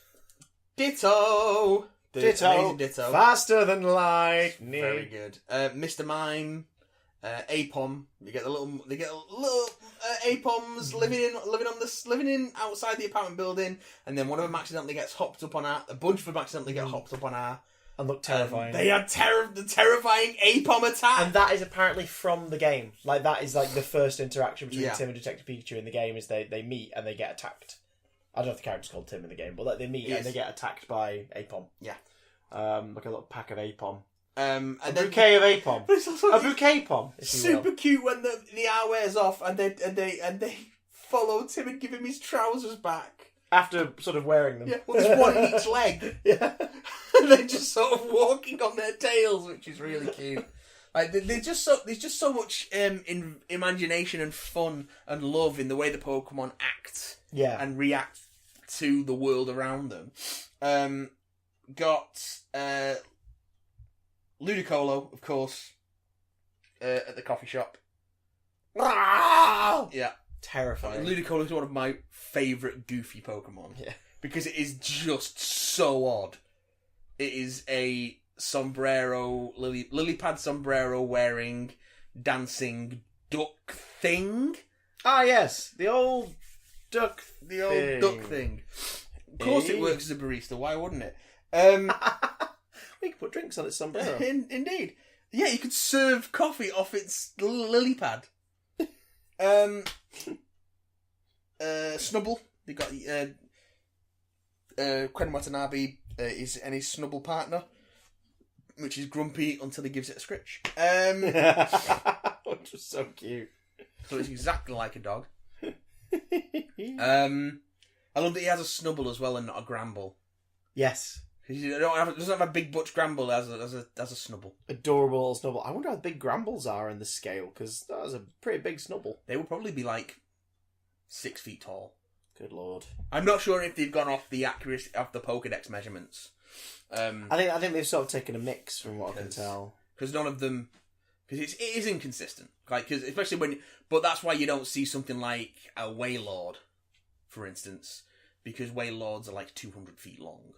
Ditto! Amazing Ditto. Faster than lightning. Very good. Mr. Mime, Apom. They get little Apoms living in outside the apartment building, and then one of them accidentally gets hopped up on her. A bunch of them accidentally get hopped up on her. And look terrifying. They had the terrifying Apom attack. And that is apparently from the game. Like, that is like the first interaction between Tim and Detective Pikachu in the game, is they meet and they get attacked. I don't know if the character's called Tim in the game, but like, they meet and they get attacked by Apom. Yeah. Like a little pack of Apom. A bouquet of Apom. A bouquet Pom. Super cute when the hour wears off and they follow Tim and give him his trousers back. After sort of wearing them. Yeah, well, there's one in each leg. Yeah. And they're just sort of walking on their tails, which is really cute. Like, there's just so much imagination and fun and love in the way the Pokemon act and react to the world around them. Got Ludicolo, of course, at the coffee shop. Yeah. Terrifying. Ludicolo is one of my favourite goofy Pokemon. Yeah. Because it is just so odd. It is a sombrero, lily pad sombrero wearing, dancing duck thing. Ah, yes. The old duck thing. Of course it works as a barista, why wouldn't it? We could put drinks on its sombrero. Indeed. Yeah, you could serve coffee off its lily pad. Snubble. They got Quen Watanabe is his Snubble partner, which is grumpy until he gives it a scritch. Which was so cute. So it's exactly like a dog. I love that he has a Snubble as well and not a Gramble. Yes. He doesn't have a big butch Gramble as a Snubble. Adorable little Snubble. I wonder how big Grambles are in the scale, because that was a pretty big Snubble. They would probably be like 6 feet tall. Good lord. I'm not sure if they've gone off the accuracy of the Pokédex measurements. I think they've sort of taken a mix from what I can tell. Because none of them... Because it is inconsistent. Like, cause especially when... But that's why you don't see something like a Wailord, for instance. Because Wailords are like 200 feet long.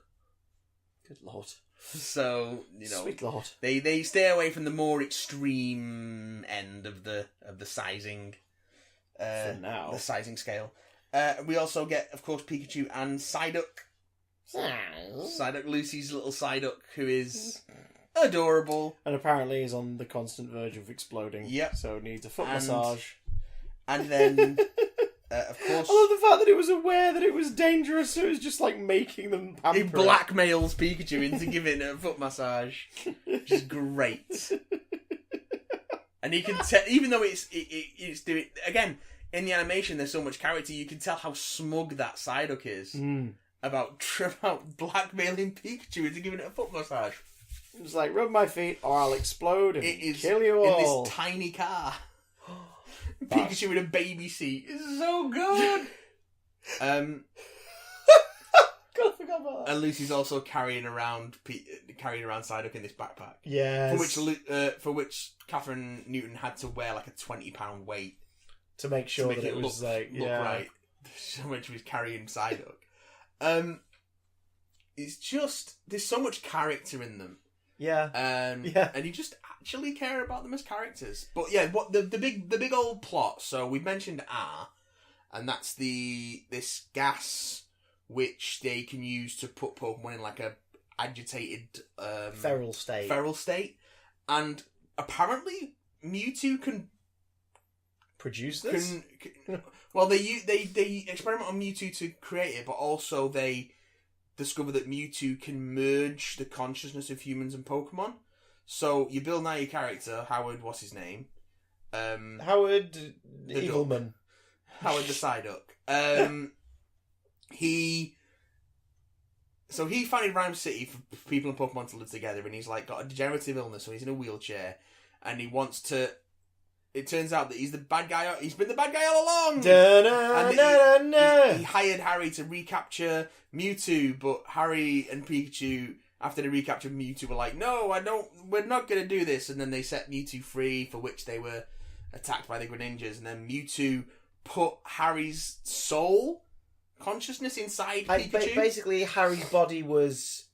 Good lord. So, Sweet lord. They stay away from the more extreme end of the sizing. For now. The sizing scale. We also get, of course, Pikachu and Psyduck. Psyduck, Lucy's little Psyduck, who is adorable. And apparently is on the constant verge of exploding. Yep. So needs a foot massage. And then, of course... I love the fact that it was aware that it was dangerous, so it was just like making them pamper. It blackmails Pikachu into giving a foot massage. Which is great. And you can tell, even though it's doing... Again... In the animation, there's so much character, you can tell how smug that Psyduck is about blackmailing Pikachu into giving it a foot massage. It's like, rub my feet or I'll explode and kill you all. In this tiny car. Pikachu in a baby seat. It's so good. God, I forgot about that. And Lucy's also carrying around Psyduck in this backpack. Yes. For which Catherine Newton had to wear like a £20 weight to make sure that it was look right. When she was carrying Psyduck. It's just there's so much character in them. Yeah. And you just actually care about them as characters. But yeah, what the big old plot. So we mentioned R, and that's this gas which they can use to put Pokemon in like a agitated feral state. And apparently Mewtwo can produce this. Well, they experiment on Mewtwo to create it, but also they discover that Mewtwo can merge the consciousness of humans and Pokemon. So you build now your character, Howard, what's his name? Howard Eagleman. Howard the Psyduck. He founded Rhyme City for people and Pokemon to live together, and he's like got a degenerative illness, so he's in a wheelchair, and he wants to. It turns out that he's the bad guy. He's been the bad guy all along. He hired Harry to recapture Mewtwo, but Harry and Pikachu, after they recaptured Mewtwo, were like, "No, we're not going to do this." And then they set Mewtwo free, for which they were attacked by the Greninjas, and then Mewtwo put Harry's soul consciousness inside Pikachu. Basically, Harry's body was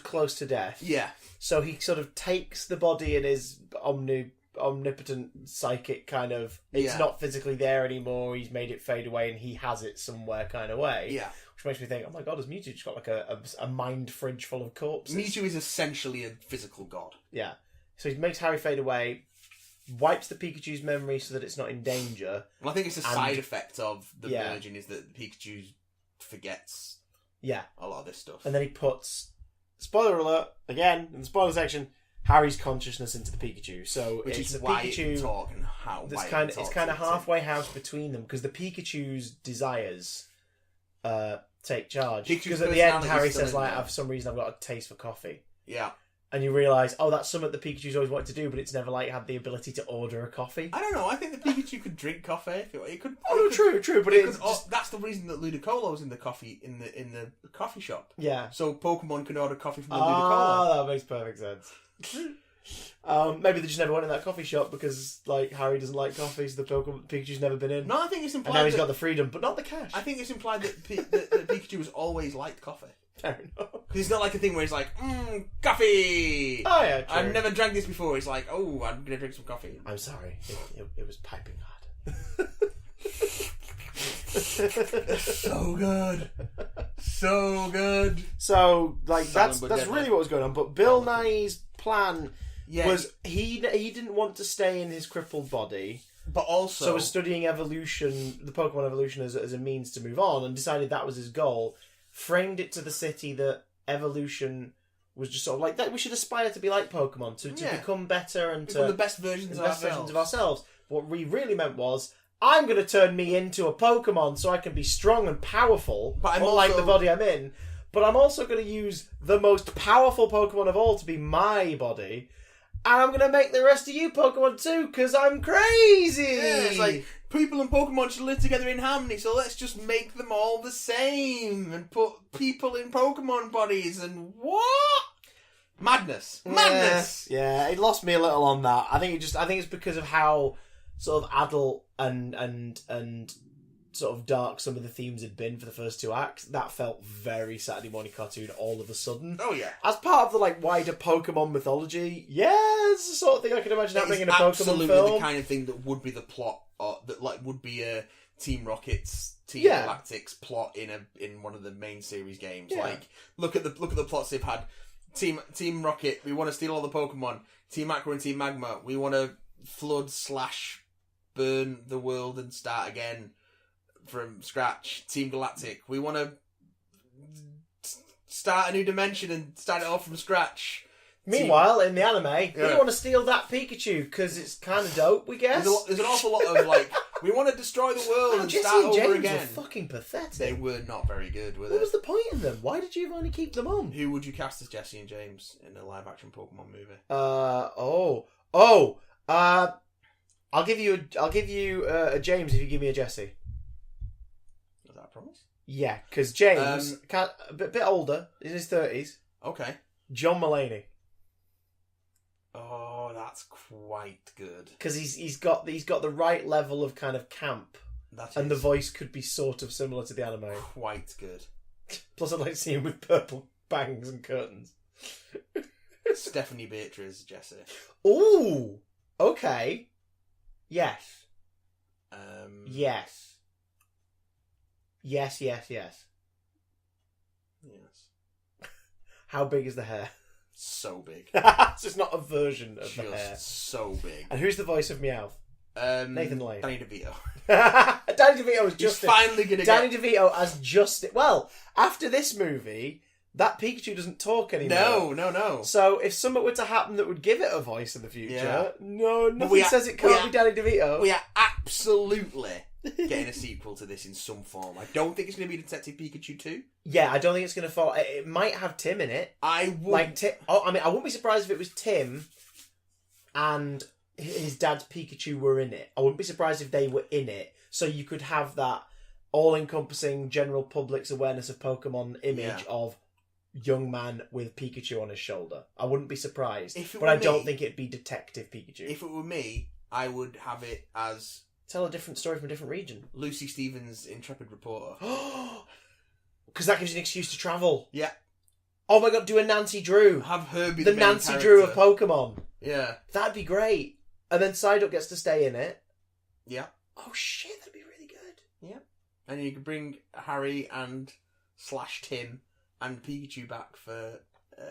close to death. Yeah. So he sort of takes the body in his omnipotent psychic kind of. It's not physically there anymore. He's made it fade away, and he has it somewhere kind of way. Yeah. Which makes me think, oh my god, has Mewtwo just got like a mind fridge full of corpses? Mewtwo is essentially a physical god. Yeah. So he makes Harry fade away, wipes the Pikachu's memory so that it's not in danger. Well, I think it's a side effect of the merging is that Pikachu forgets a lot of this stuff. And then he puts, spoiler alert, again, in the spoiler section, Harry's consciousness into the Pikachu. So which it's is a why Pikachu. It can talk and how. It's kind of halfway house between them, because the Pikachu's desires take charge. Because at the end, Harry says, like, for some reason I've got a taste for coffee. Yeah. And you realise, that's something the Pikachu's always wanted to do, but it's never like had the ability to order a coffee. I don't know. I think the Pikachu could drink coffee. It could. True. But that's the reason that Ludicolo's in the coffee in the coffee shop. Yeah. So Pokemon can order coffee from the Ludicolo. That makes perfect sense. Maybe they just never went in that coffee shop because like Harry doesn't like coffee, so the Pikachu's never been in. No, I think it's implied. And now he's got the freedom, but not the cash. I think it's implied that Pikachu has always liked coffee. Fair enough. Because it's not like a thing where he's like, coffee! Oh, yeah, true. I've never drank this before. He's like, I'm going to drink some coffee. I'm sorry. It was piping hot. So good. So good. So, like, that's really what was going on. But Bill Nye's plan was he didn't want to stay in his crippled body. But also... So was studying evolution, the Pokemon evolution as a means to move on, and decided that was his goal. Framed it to the city that evolution was just sort of like that. We should aspire to be like Pokemon, to become better and become to the best versions of ourselves. What we really meant was, I'm going to turn me into a Pokemon so I can be strong and powerful, but unlike the body I'm in. But I'm also going to use the most powerful Pokemon of all to be my body. And I'm going to make the rest of you Pokemon too, because I'm crazy! Yeah, it's like, people and Pokemon should live together in harmony, so let's just make them all the same and put people in Pokemon bodies and what? Madness. Yeah, it lost me a little on that. I think it's because of how sort of adult and sort of dark some of the themes had been for the first two acts. That felt very Saturday morning cartoon all of a sudden. Oh yeah. As part of the like wider Pokemon mythology, it's the sort of thing I can imagine happening in a Pokemon film. Absolutely the kind of thing that would be the plot, that like would be a Team Rocket's Team Galactic's plot in one of the main series games. Yeah. Like look at the plots they've had. Team Rocket, we want to steal all the Pokemon. Team Aqua and Team Magma, we want to flood / burn the world and start again from scratch. Team Galactic, we want to start a new dimension and start it off from scratch. Meanwhile, in the anime, we want to steal that Pikachu because it's kind of dope, we guess. There's an awful lot of like, we want to destroy the world and Jesse start and James over again. Were fucking pathetic. They were not very good, were they? What was the point in them? Why did you only keep them on? Who would you cast as Jesse and James in a live action Pokemon movie? I'll give you a James if you give me a Jesse. Yeah, because James, a bit older, in his 30s. Okay. John Mulaney. Oh, that's quite good. Because he's got the right level of kind of camp, and the voice could be sort of similar to the anime. Quite good. Plus, I'd like to see him with purple bangs and curtains. Stephanie Beatriz, Jesse. Ooh, okay. Yes. Yes. Yes. Yes. How big is the hair? So big. It's just not a version of the hair. So big. And who's the voice of Meowth? Nathan Lane. Danny DeVito. Danny DeVito as Justin. He's finally gonna Danny DeVito as Justin. Well, after this movie, that Pikachu doesn't talk anymore. No. So if something were to happen that would give it a voice in the future, nothing says it can't be Danny DeVito. We are absolutely getting a sequel to this in some form. I don't think it's going to be Detective Pikachu 2. Yeah, I don't think it's going to fall. It might have Tim in it. I would. I wouldn't be surprised if it was Tim and his dad's Pikachu were in it. I wouldn't be surprised if they were in it. So you could have that all-encompassing general public's awareness of Pokemon image of young man with Pikachu on his shoulder. I wouldn't be surprised. But I don't think it'd be Detective Pikachu. If it were me, I would have it as... Tell a different story from a different region. Lucy Stevens, Intrepid Reporter. Because that gives you an excuse to travel. Yeah. Oh my god, do a Nancy Drew. Have her be the main Nancy character. Drew of Pokemon. Yeah. That'd be great. And then Psyduck gets to stay in it. Yeah. Oh shit, that'd be really good. Yeah. And you could bring Harry and / Tim and Pikachu back for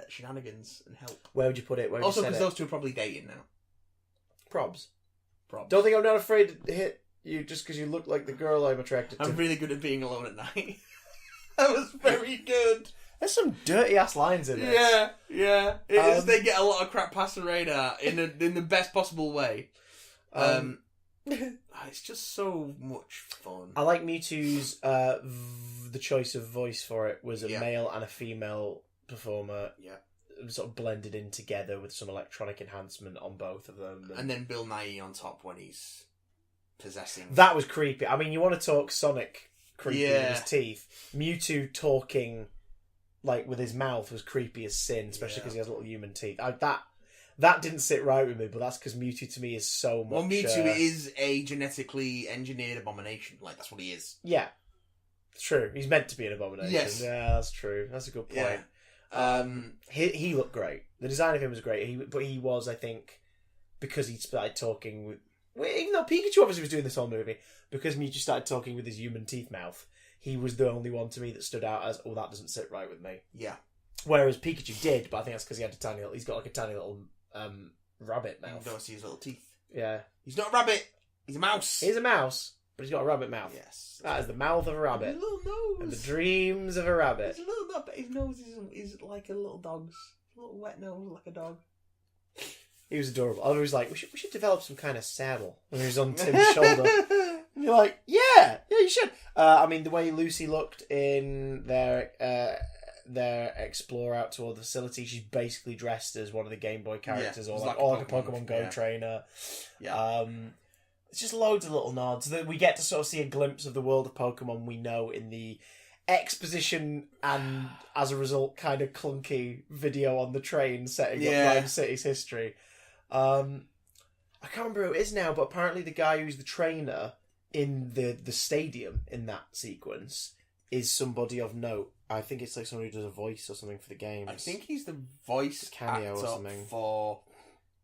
shenanigans and help. Where would you put it? Also, because those two are probably dating now. Probs. Don't think I'm not afraid to hit you just because you look like the girl I'm attracted to. I'm really good at being alone at night. That was very good. There's some dirty ass lines in this. Yeah. It is, they get a lot of crap past the radar in the best possible way. It's just so much fun. I like Mewtwo's. The choice of voice for it was a male and a female performer. Yeah. Sort of blended in together with some electronic enhancement on both of them. And then Bill Nighy on top when he's possessing. That was creepy. I mean, you want to talk Sonic creepy with his teeth. Mewtwo talking like with his mouth was creepy as sin, especially because he has little human teeth. That didn't sit right with me, but that's because Mewtwo to me is so much... Well, Mewtwo is a genetically engineered abomination. Like, that's what he is. Yeah. It's true. He's meant to be an abomination. Yes. Yeah, that's true. That's a good point. Yeah. He looked great. The design of him was great. But he was, I think, because he started talking with... Even though Pikachu obviously was doing this whole movie, because Mewtwo started talking with his human teeth mouth, he was the only one to me that stood out as, oh, that doesn't sit right with me. Yeah. Whereas Pikachu did, but I think that's because he's got like a tiny little rabbit mouth. You don't see his little teeth. Yeah. He's not a rabbit. He's a mouse. He's a mouse, but he's got a rabbit mouth. Yes. That is the mouth of a rabbit. His little nose. And the dreams of a rabbit. His little nose, but his nose is like a little dog's. A little wet nose like a dog. He was adorable. Oliver was like, we should develop some kind of saddle when he was on Tim's shoulder. And you're like, yeah, you should. I mean, the way Lucy looked in their explore out toward the facility, she's basically dressed as one of the Game Boy characters, or like a Pokemon Go trainer. Yeah. It's just loads of little nods that we get to sort of see a glimpse of the world of Pokemon we know in the exposition and, as a result, kind of clunky video on the train setting up Rhyme City's history. I can't remember who it is now, but apparently the guy who's the trainer in the stadium in that sequence is somebody of note. I think it's like somebody who does a voice or something for the game. I think he's the voice cameo actor or something for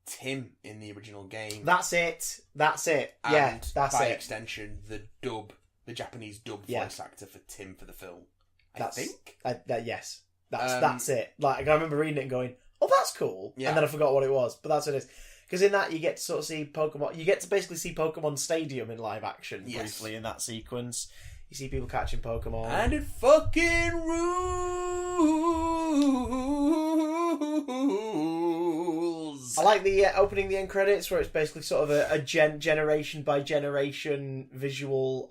Tim in the original game. That's it. That's it. And that's by it. extension, the Japanese dub voice actor for Tim for the film. That's it. Like I remember reading it and going, "Oh, that's cool," and then I forgot what it was. But that's what it is. Because in that you get to sort of see Pokemon. You get to basically see Pokemon Stadium in live action briefly in that sequence. You see people catching Pokemon, and it fucking rules. I like the opening the end credits where it's basically sort of a generation by generation visual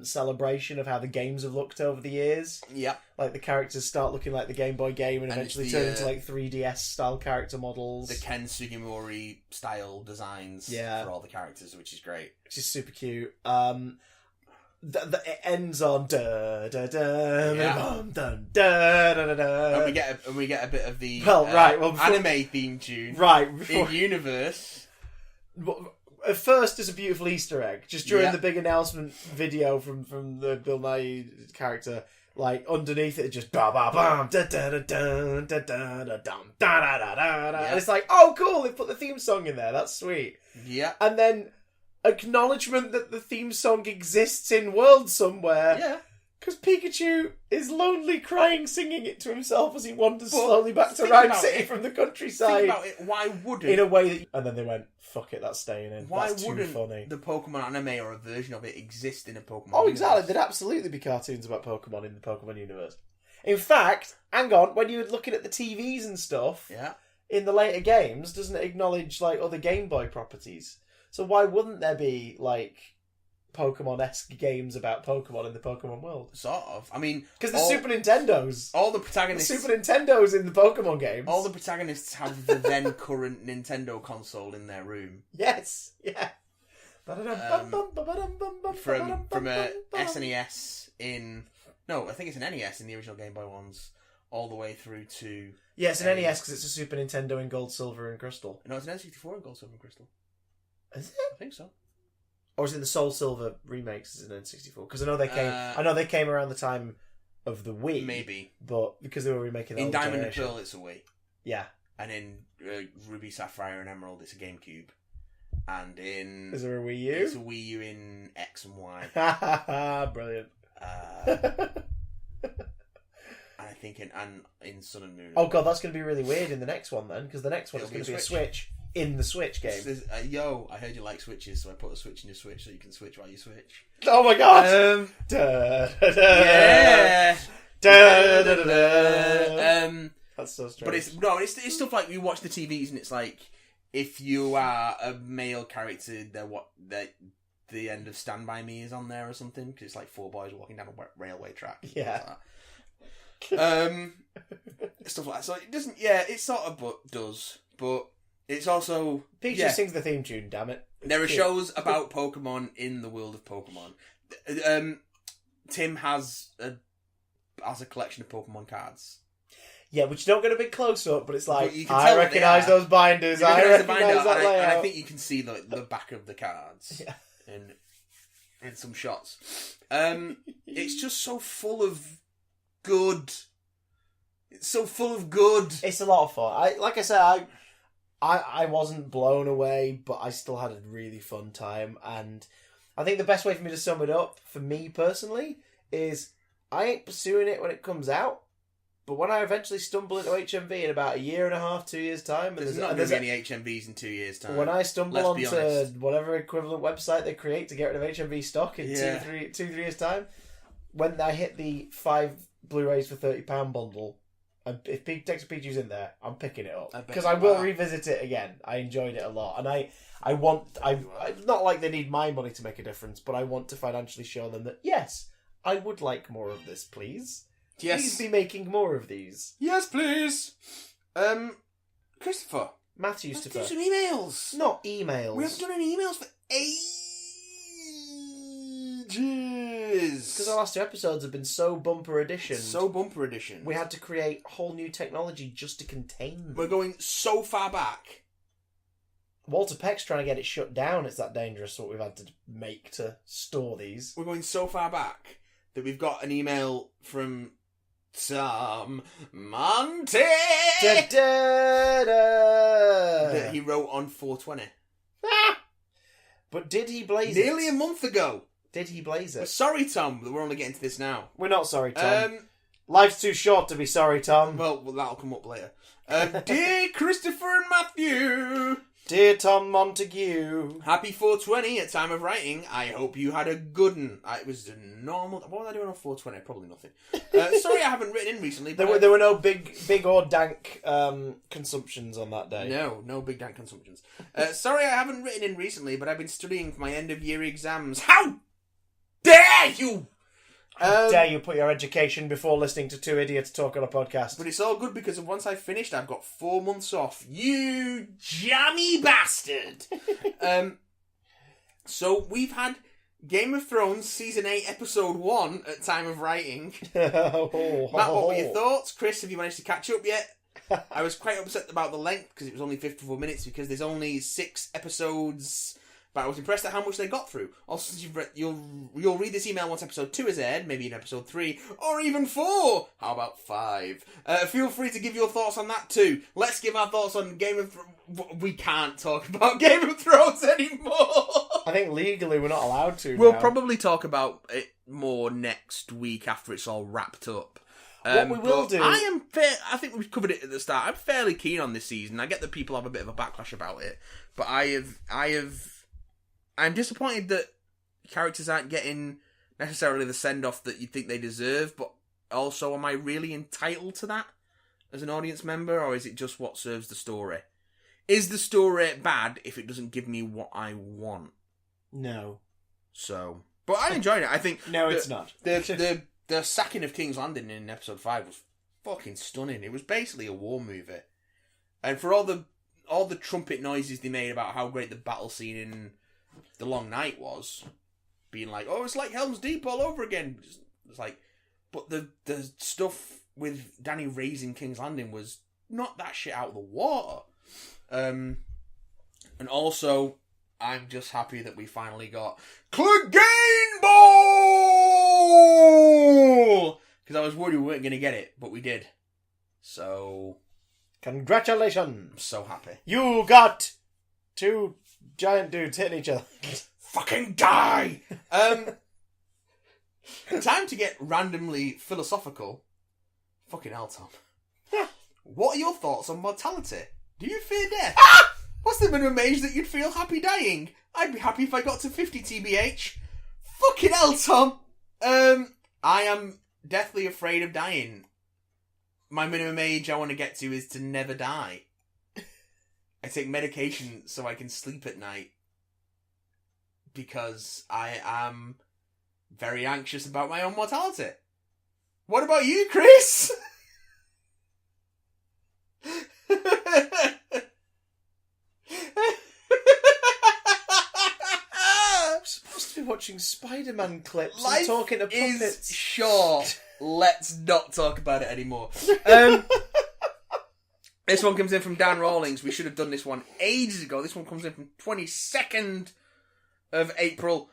celebration of how the games have looked over the years. Yeah, like the characters start looking like the Game Boy game and eventually turn into like 3DS style character models. The Ken Sugimori style designs for all the characters, which is great. Which is super cute. it ends on da da da dun dun da da da da. And we get a bit of the anime theme tune. Right. In universe. At first, there's a beautiful Easter egg. Just during the big announcement video from the Bill Nye character, like underneath it, just ba ba bam da da da da da da da da da da da. And it's like, oh cool, they put the theme song in there. That's sweet. Yeah. And then acknowledgement that the theme song exists in world somewhere. Yeah. Because Pikachu is lonely crying, singing it to himself as he wanders slowly back to Rhyme City from the countryside. Think about it, why wouldn't... In a way that... And then they went, fuck it, that's staying in. Why that's wouldn't too funny. the Pokemon anime or a version of it exist in a Pokemon Oh, universe? exactly. There'd absolutely be cartoons about Pokemon in the Pokemon universe. In fact, hang on, when you're looking at the TVs and stuff, in the later games, doesn't it acknowledge, like, other Game Boy properties? So why wouldn't there be, like... Pokemon-esque games about Pokemon in the Pokemon world. Sort of. I mean... Because the Super Nintendos... All the protagonists... The Super Nintendos in the Pokemon games. All the protagonists have the then current Nintendo console in their room. Yes, yeah. From a SNES in... No, I think it's an NES in the original Game Boy ones, all the way through to... Yeah, it's an NES because it's a Super Nintendo in Gold, Silver and Crystal. No, it's an N64 in Gold, Silver and Crystal. Is it? I think so. Or is it the Soul Silver remakes is an N64? Because I know they came. I know they came around the time of the Wii. Maybe, but because they were remaking the in Diamond generation. and Pearl, it's a Wii. Yeah, and in Ruby, Sapphire, and Emerald, it's a GameCube. And in is there a Wii U? It's a Wii U in X and Y. Brilliant. And I think in Sun and Moon. Oh god, that's going to be really weird in the next one then, because the next one is going to be a Switch. In the Switch game. Yo, I heard you like Switches, so I put a Switch in your Switch so you can switch while you switch. Oh my god! Yeah! That's so strange. But it's stuff like you watch the TVs and it's like, if you are a male character, the end of Stand By Me is on there or something, because it's like 4 boys walking down a railway track. Yeah. Stuff like that. So it doesn't, it sort of does, but... It's also... Peach sings the theme tune, damn it. There are shows about Pokemon in the world of Pokemon. Tim has a collection of Pokemon cards. Yeah, which you don't get a big close-up, but it's like, but I recognise those binders, I recognise that layout. And I think you can see the back of the cards in some shots. It's just so full of good. It's so full of good. It's a lot of fun. Like I said, I wasn't blown away, but I still had a really fun time. And I think the best way for me to sum it up, for me personally, is I ain't pursuing it when it comes out. But when I eventually stumble into HMV in about 1.5 years, 2 years' time... There's not going to be any HMVs in 2 years' time. When I stumble onto whatever equivalent website they create to get rid of HMV stock in 2-3 years' time, when I hit the 5 Blu-rays for £30 bundle... And if Detective Pikachu's in there, I'm picking it up because I will revisit it again. I enjoyed it a lot, and I not like they need my money to make a difference, but I want to financially show them that yes, I would like more of this, please. Yes, please be making more of these. Yes, please. Christopher, Matthew, let's do some emails. Not emails. We haven't done any emails for ages. Because our last 2 episodes have been so bumper edition. We had to create whole new technology just to contain them. We're going so far back. Walter Peck's trying to get it shut down. It's that dangerous what we've had to make to store these. We're going so far back that we've got an email from Tom Monty that he wrote on 420. But did he blaze it? Nearly a month ago. Did he blaze it? We're sorry, Tom, that we're only getting to this now. We're not sorry, Tom. Life's too short to be sorry, Tom. Well, that'll come up later. Dear Christopher and Matthew. Dear Tom Montague. Happy 420 at time of writing. I hope you had a good one. It was a normal... What was I doing on 420? Probably nothing. Sorry I haven't written in recently. There were no big or dank consumptions on that day. No big dank consumptions. Sorry I haven't written in recently, but I've been studying for my end-of-year exams. How dare you! How dare you put your education before listening to 2 idiots talk on a podcast? But it's all good because once I've finished, I've got 4 months off. You jammy bastard! So we've had Game of Thrones Season 8 Episode 1 at time of writing. Matt, what were your thoughts? Chris, have you managed to catch up yet? I was quite upset about the length because it was only 54 minutes because there's only 6 episodes. But I was impressed at how much they got through. Also, since you'll read this email once episode 2 is aired, maybe in episode 3, or even 4. How about 5? Feel free to give your thoughts on that too. Let's give our thoughts on Game of Thrones. We can't talk about Game of Thrones anymore. I think legally we're not allowed to. We'll now. probably talk about it more next week after it's all wrapped up. What we will do... I think we've covered it at the start. I'm fairly keen on this season. I get that people have a bit of a backlash about it. But I'm disappointed that characters aren't getting necessarily the send-off that you think they deserve, but also, am I really entitled to that as an audience member, or is it just what serves the story? Is the story bad if it doesn't give me what I want? No. So, but I enjoyed it. I think no, it's not. The sacking of King's Landing in episode 5 was fucking stunning. It was basically a war movie, and for all the trumpet noises they made about how great the battle scene in The Long Night was, being like, oh, it's like Helm's Deep all over again. It's like, but the stuff with Dany raising King's Landing was not that shit out of the water. And also, I'm just happy that we finally got Clegane Ball! Because I was worried we weren't going to get it, but we did. So... Congratulations! I'm so happy. You got 2 giant dudes hitting each other. Fucking die! Time to get randomly philosophical. Fucking hell, Tom. What are your thoughts on mortality? Do you fear death? What's the minimum age that you'd feel happy dying? I'd be happy if I got to 50 TBH. Fucking hell, Tom. I am deathly afraid of dying. My minimum age I want to get to is to never die. I take medication so I can sleep at night. Because I am very anxious about my own mortality. What about you, Chris? I'm supposed to be watching Spider-Man clips Life and talking to puppets. Is short. Let's not talk about it anymore. This one comes in from Dan Rawlings. We should have done this one ages ago. This one comes in from 22nd of April.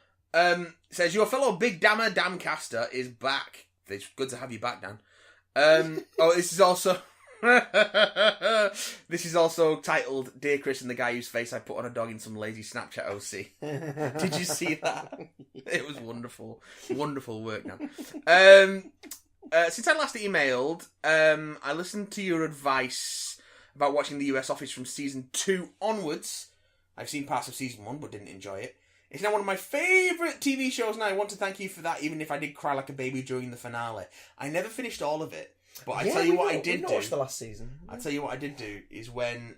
Says, your fellow Big Dammer Damcaster is back. It's good to have you back, Dan. This is also titled Dear Chris and the guy whose face I put on a dog in some lazy Snapchat OC. Did you see that? It was wonderful. Wonderful work, Dan. Since I last emailed, I listened to your advice about watching the US Office from season 2 onwards. I've seen parts of season 1 but didn't enjoy it. It's now one of my favourite TV shows, and I want to thank you for that, even if I did cry like a baby during the finale. I never finished all of it, but I tell you what I did do. Watched the last season. I tell you what I did do is when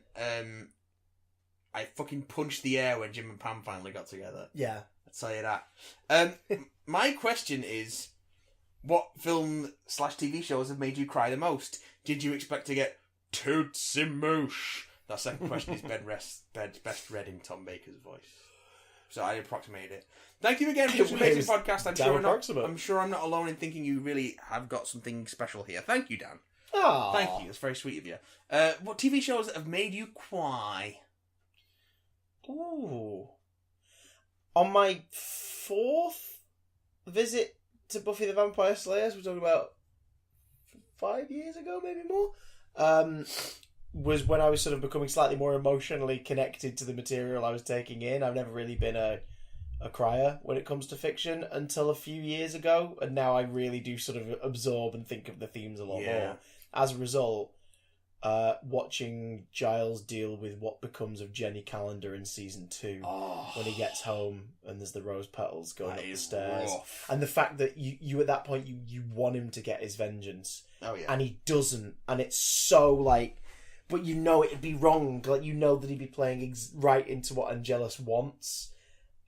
I fucking punched the air when Jim and Pam finally got together. Yeah, I'll tell you that. My question is, what film/TV shows have made you cry the most? Did you expect to get Tootsie Moosh? That second question is best read in Tom Baker's voice. So I approximated it. Thank you again for this amazing podcast. I'm sure I'm not alone in thinking you really have got something special here. Thank you, Dan. Aww. Thank you. That's very sweet of you. What TV shows that have made you cry? Ooh. On my 4th visit to Buffy the Vampire Slayers, we're talking about 5 years ago, maybe more, was when I was sort of becoming slightly more emotionally connected to the material I was taking in. I've never really been a crier when it comes to fiction until a few years ago, and now I really do sort of absorb and think of the themes a lot more. As a result, watching Giles deal with what becomes of Jenny Calendar in season 2 when he gets home and there's the rose petals going up the stairs, and the fact that you at that point you want him to get his vengeance, and he doesn't, and it's so like, but you know it'd be wrong, like you know that he'd be playing right into what Angelus wants.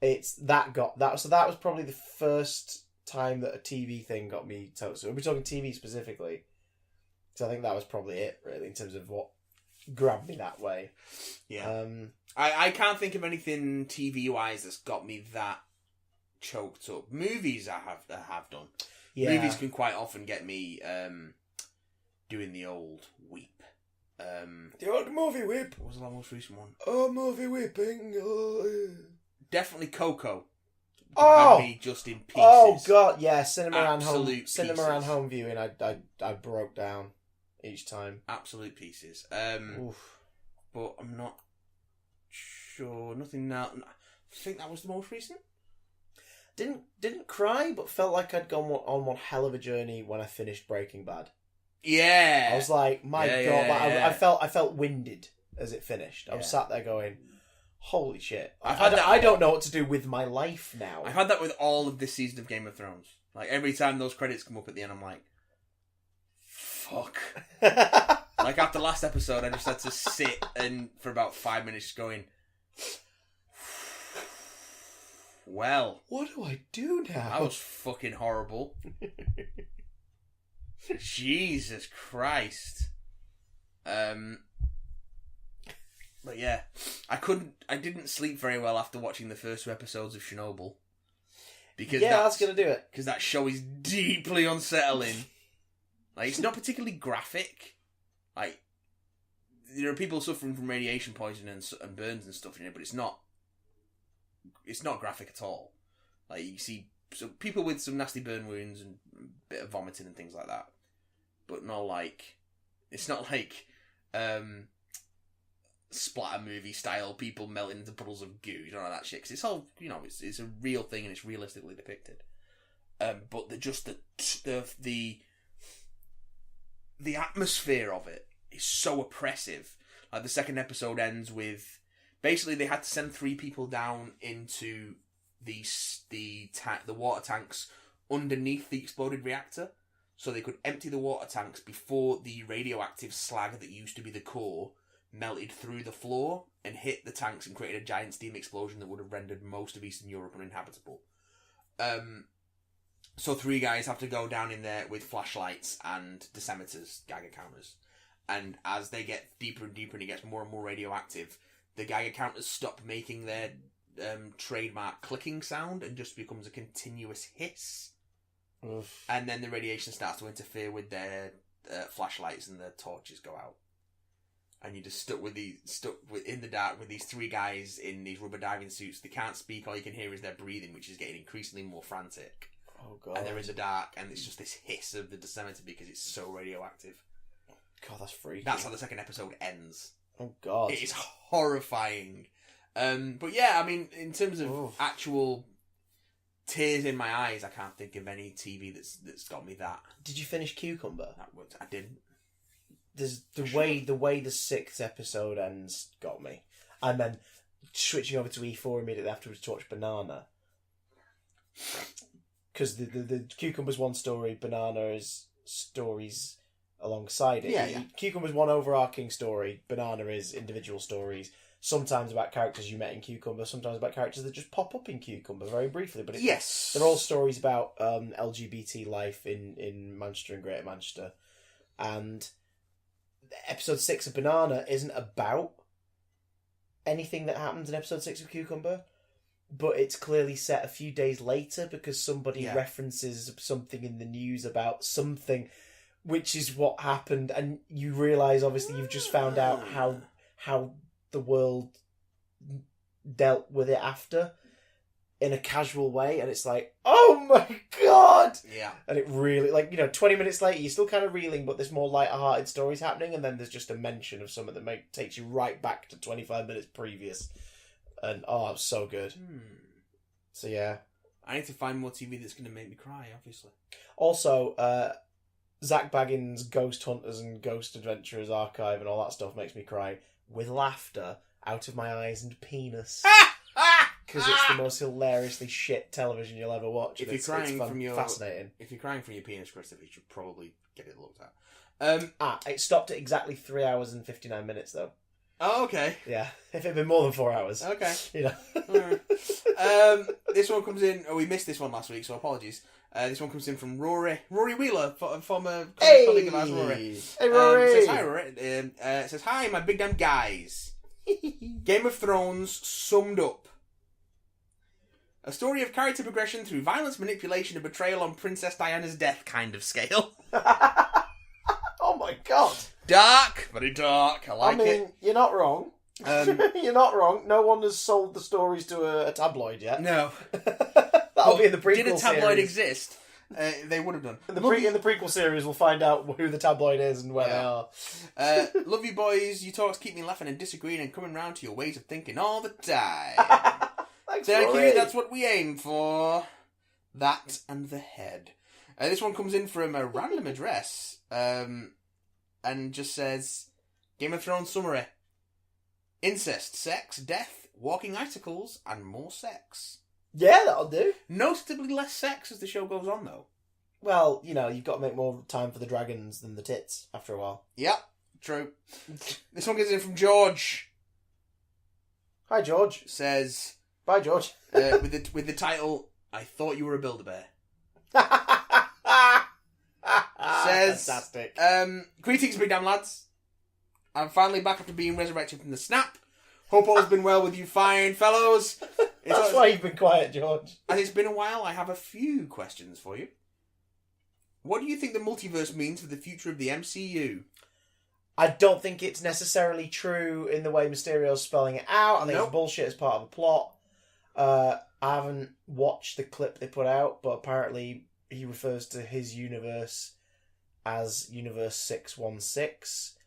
It's that so that was probably the first time that a TV thing got me so we're talking TV specifically. So I think that was probably it, really, in terms of what grabbed me that way. Yeah. I can't think of anything TV-wise that's got me that choked up. Movies I have done. Yeah. Movies can quite often get me doing the old weep. The old movie whip. What was the most recent one? Oh, movie whipping. Definitely Coco. Oh! Had me just in pieces. Oh god, yeah, cinema and home viewing. I broke down each time. Absolute pieces. But I'm not sure. Nothing now. I think that was the most recent. Didn't cry, but felt like I'd gone on one hell of a journey when I finished Breaking Bad. Yeah, I was like, my god, yeah. I felt winded as it finished. I was sat there going, holy shit! I don't know what to do with my life now. I've had that with all of this season of Game of Thrones. Like every time those credits come up at the end, I'm like, fuck. Like after last episode, I just had to sit and for about 5 minutes just going, well, what do I do now? That was fucking horrible. Jesus Christ. But yeah, I didn't sleep very well after watching the first 2 episodes of Chernobyl. Because that's gonna do it. Because that show is deeply unsettling. Like, it's not particularly graphic. Like, there are people suffering from radiation poisoning and burns and stuff in it, but it's not graphic at all. Like, you see people with some nasty burn wounds and a bit of vomiting and things like that. But not like... It's not like... splatter movie style people melting into puddles of goo, you know, that shit. 'Cause it's all, you know, it's a real thing and it's realistically depicted. But the atmosphere of it is so oppressive. Like the second episode ends with basically they had to send 3 people down into the water tanks underneath the exploded reactor, so they could empty the water tanks before the radioactive slag that used to be the core melted through the floor and hit the tanks and created a giant steam explosion that would have rendered most of Eastern Europe uninhabitable. So 3 guys have to go down in there with flashlights and dosimeters, Geiger counters. And as they get deeper and deeper and it gets more and more radioactive, the Geiger counters stop making their trademark clicking sound and just becomes a continuous hiss. Oof. And then the radiation starts to interfere with their flashlights and their torches go out. And you're just stuck in the dark with these 3 guys in these rubber diving suits. They can't speak. All you can hear is their breathing, which is getting increasingly more frantic. Oh god! And they're in the dark, and it's just this hiss of the dosimeter because it's so radioactive. God, that's freaky. That's how the second episode ends. Oh god! It is horrifying. But yeah, I mean, in terms of actual tears in my eyes, I can't think of any TV that's got me that. Did you finish Cucumber? I didn't. There's the way the 6th episode ends got me, and then switching over to E4 immediately afterwards to watch Banana, because the Cucumber's one story, Banana is stories alongside it. Yeah. Cucumber's one overarching story, Banana is individual stories. Sometimes about characters you met in Cucumber, sometimes about characters that just pop up in Cucumber very briefly. But they're all stories about LGBT life in Manchester and Greater Manchester, and episode 6 of Banana isn't about anything that happens in episode 6 of Cucumber, but it's clearly set a few days later because somebody references something in the news about something, which is what happened, and you realise obviously you've just found out how the world dealt with it after in a casual way, and it's like, oh my god! Yeah. And it really, 20 minutes later, you're still kind of reeling, but there's more lighter-hearted stories happening, and then there's just a mention of something that takes you right back to 25 minutes previous. And, it was so good. So, yeah. I need to find more TV that's going to make me cry, obviously. Also, Zach Baggins' Ghost Hunters and Ghost Adventurers archive and all that stuff makes me cry with laughter out of my eyes and penis. Because it's the most hilariously shit television you'll ever watch. If you're crying from your fascinating. If you're crying from your penis, Christopher, you should probably get it looked at. It stopped at exactly 3 hours and 59 minutes though. Oh, okay. Yeah, if it had been more than 4 hours. Okay. You know. Right. This one comes in. Oh, we missed this one last week, so apologies. This one comes in from Rory Wheeler, former colleague of ours, Rory. Hey, Rory. Says hi, Rory. Says hi, my big damn guys. Game of Thrones summed up. A story of character progression through violence, manipulation, and betrayal on Princess Diana's death kind of scale. Oh my god. Dark, very dark. I like it. You're not wrong. You're not wrong. No one has sold the stories to a tabloid yet. No. That'll be in the prequel series. Did a tabloid exist? They would have done. In the prequel series, we'll find out who the tabloid is and where they are. Love you boys. You talks keep me laughing and disagreeing and coming round to your ways of thinking all the time. Thank you. That's what we aim for. That and the head. This one comes in from a random address and just says, Game of Thrones summary. Incest, sex, death, walking icicles, and more sex. Yeah, that'll do. Noticeably less sex as the show goes on, though. Well, you've got to make more time for the dragons than the tits after a while. Yep, true. This one gets in from George. Hi, George. Says... Bye, George. with the title, I Thought You Were a Build-A-Bear. Says... Fantastic. Greetings, big damn lads. I'm finally back after being resurrected from the snap. Hope all's been well with you fine fellows. That's why you've been quiet, George. As it's been a while, I have a few questions for you. What do you think the multiverse means for the future of the MCU? I don't think it's necessarily true in the way Mysterio's spelling it out. I think it's bullshit as part of the plot. I haven't watched the clip they put out, but apparently he refers to his universe as Universe 616.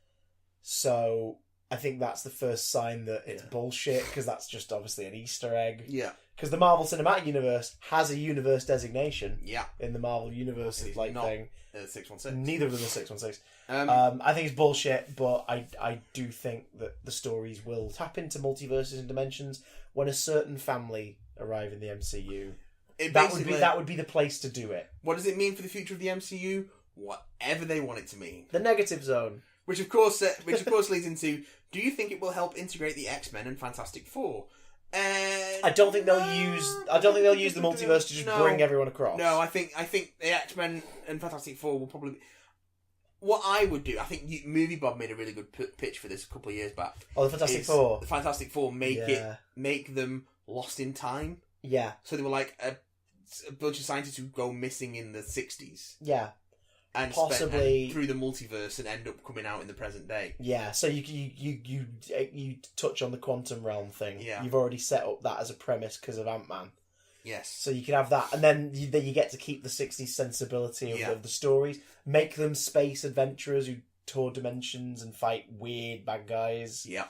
So I think that's the first sign that it's bullshit, because that's just obviously an Easter egg. Yeah. Because the Marvel Cinematic Universe has a universe designation. Yeah. In the Marvel Universe thing. 616. Neither of them are 616. I think it's bullshit, but I do think that the stories will tap into multiverses and dimensions when a certain family arrive in the MCU. That would be the place to do it. What does it mean for the future of the MCU? Whatever they want it to mean. The negative zone. Which of course leads into, do you think it will help integrate the X-Men and Fantastic Four? I don't think they'll use the multiverse to just bring everyone across. No, I think the X-Men and Fantastic Four will probably... What I would do, I think Movie Bob made a really good pitch for this a couple of years back. Oh, the Fantastic Four. The Fantastic Four, make them lost in time. Yeah. So they were like a bunch of scientists who go missing in the 60s. Yeah. And possibly through the multiverse and end up coming out in the present day. Yeah, so you touch on the quantum realm thing. Yeah. You've already set up that as a premise because of Ant-Man. Yes. So you can have that, and then you get to keep the 60s sensibility of the stories. Make them space adventurers who tour dimensions and fight weird bad guys. Yeah.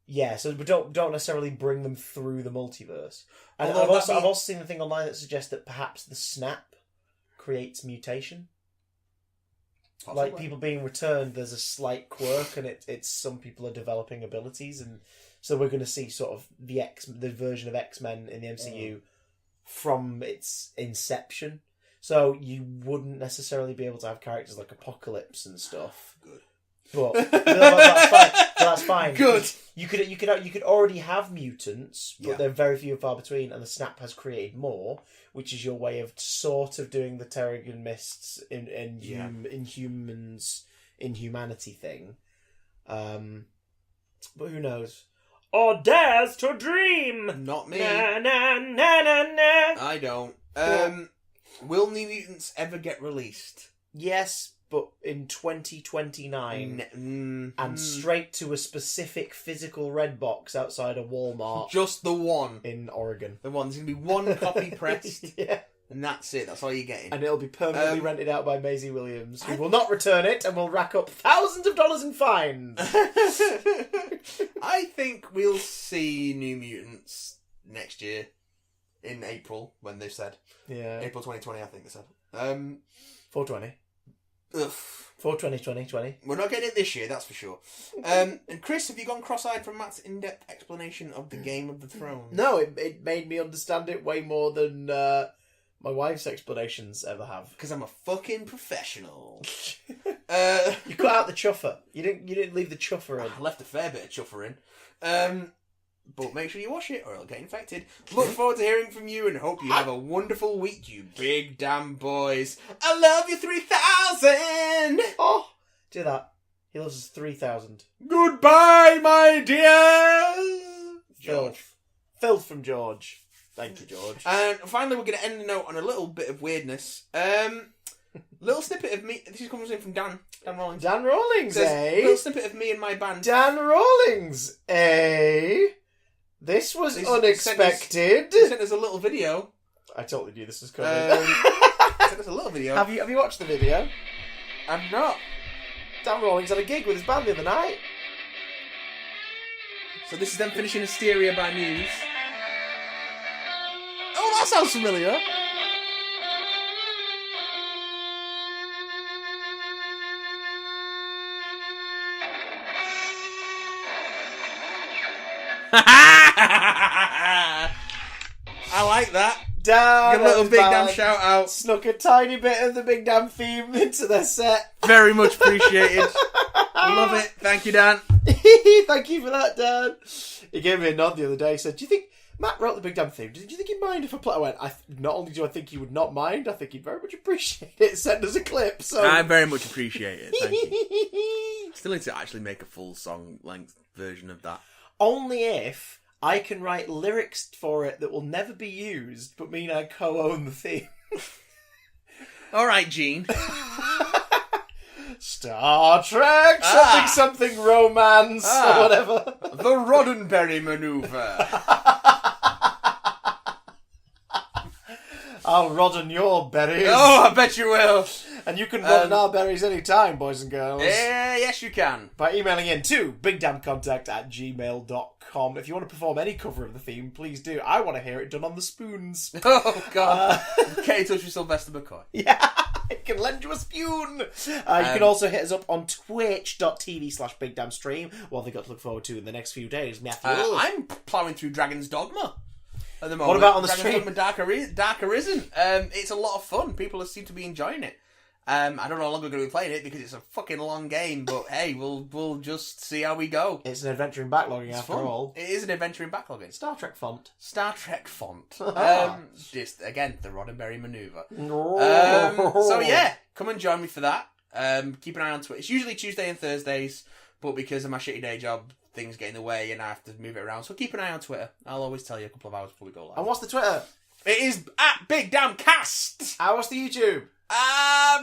Yeah, so we don't necessarily bring them through the multiverse. And I've also seen the thing online that suggests that perhaps the snap creates mutation. Possibly. Like people being returned, there's a slight quirk, and it's some people are developing abilities, and so we're going to see sort of the version of X-Men in the MCU from its inception. So you wouldn't necessarily be able to have characters like Apocalypse and stuff. Good. But that's fine. That's fine. Good. You could already have mutants, but they're very few and far between, and the snap has created more, which is your way of sort of doing the Terrigen Mists in humanity thing. But who knows? Or dares to dream. Not me. Na na na na na. I don't. Will New Mutants ever get released? Yes, but in 2029, and straight to a specific physical red box outside a Walmart. Just the one in Oregon. The one. There's gonna be one copy pressed. Yeah. And that's it. That's all you're getting. And it'll be permanently rented out by Maisie Williams, who will not return it and will rack up thousands of dollars in fines. I think we'll see New Mutants next year in April, when they've said. Yeah. April 2020, I think they said. 420. Ugh. 420, 2020. We're not getting it this year, that's for sure. And Chris, have you gone cross-eyed from Matt's in-depth explanation of the Game of the Thrones? No, it made me understand it way more than my wife's explanations ever have. Because I'm a fucking professional. You cut out the chuffer. You didn't leave the chuffer in. I left a fair bit of chuffer in. But make sure you wash it or it'll get infected. Look forward to hearing from you and hope you have a wonderful week, you big damn boys. I love you 3000! Oh, do that. He loves us 3000. Goodbye, my dears! Filth. filth from George. Thank you, George. And finally, we're going to end the note on a little bit of weirdness. Little snippet of me. This comes in from Dan Rawlings. Dan Rawlings, eh? Little snippet of me and my band. Dan Rawlings, eh? This was unexpected. He sent us a little video. I totally knew this was coming. He sent us a little video. Have you watched the video? I'm not. Dan Rawlings had a gig with his band the other night. So this is them finishing Hysteria by Muse. Oh, that sounds familiar. I like that. Dan, give a little Big Damn shout out. Snuck a tiny bit of the Big Damn theme into their set. Very much appreciated. Love it. Thank you, Dan. Thank you for that, Dan. He gave me a nod the other day. He said, "Do you think Matt wrote the Big Damn theme? Did you think he'd mind if I play?" I went, "Not only do I think he would not mind, I think he'd very much appreciate it. Send us a clip." So I very much appreciate it. Thank you. Still need to actually make a full song length version of that. Only if I can write lyrics for it that will never be used, but mean I co-own the theme. All right, Gene. Star Trek, something romance, or whatever. The Roddenberry Maneuver. I'll rodden your berries. Oh, I bet you will. And you can rodden our berries any time, boys and girls. Yes, you can. By emailing in to bigdamcontact@gmail.com. If you want to perform any cover of the theme, please do. I want to hear it done on the spoons. Oh, God. Get in touch with Sylvester McCoy. Yeah, I can lend you a spoon. You can also hit us up on twitch.tv/bigdamstream. What have they got to look forward to in the next few days, Matthew? I'm ploughing through Dragon's Dogma at the moment. What about on the Dragon's stream? Dogma Dark Arisen. It's a lot of fun. People seem to be enjoying it. I don't know how long we're going to be playing it because it's a fucking long game, but hey, we'll just see how we go. It's an adventure in backlogging after all. It is an adventure in backlogging. Star Trek font. Just, again, the Roddenberry Maneuver. No. So yeah, come and join me for that. Keep an eye on Twitter. It's usually Tuesday and Thursdays, but because of my shitty day job, things get in the way and I have to move it around. So keep an eye on Twitter. I'll always tell you a couple of hours before we go live. And what's the Twitter? It is at Big Damn Cast. And what's the YouTube?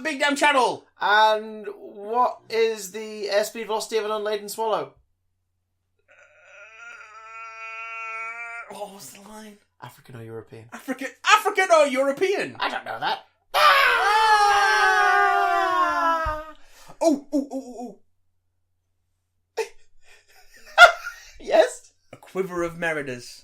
Big Damn Channel. And what is the airspeed velocity of an unladen swallow? What was the line? African or European? African or European? I don't know that. Oh. Yes? A quiver of Meridas.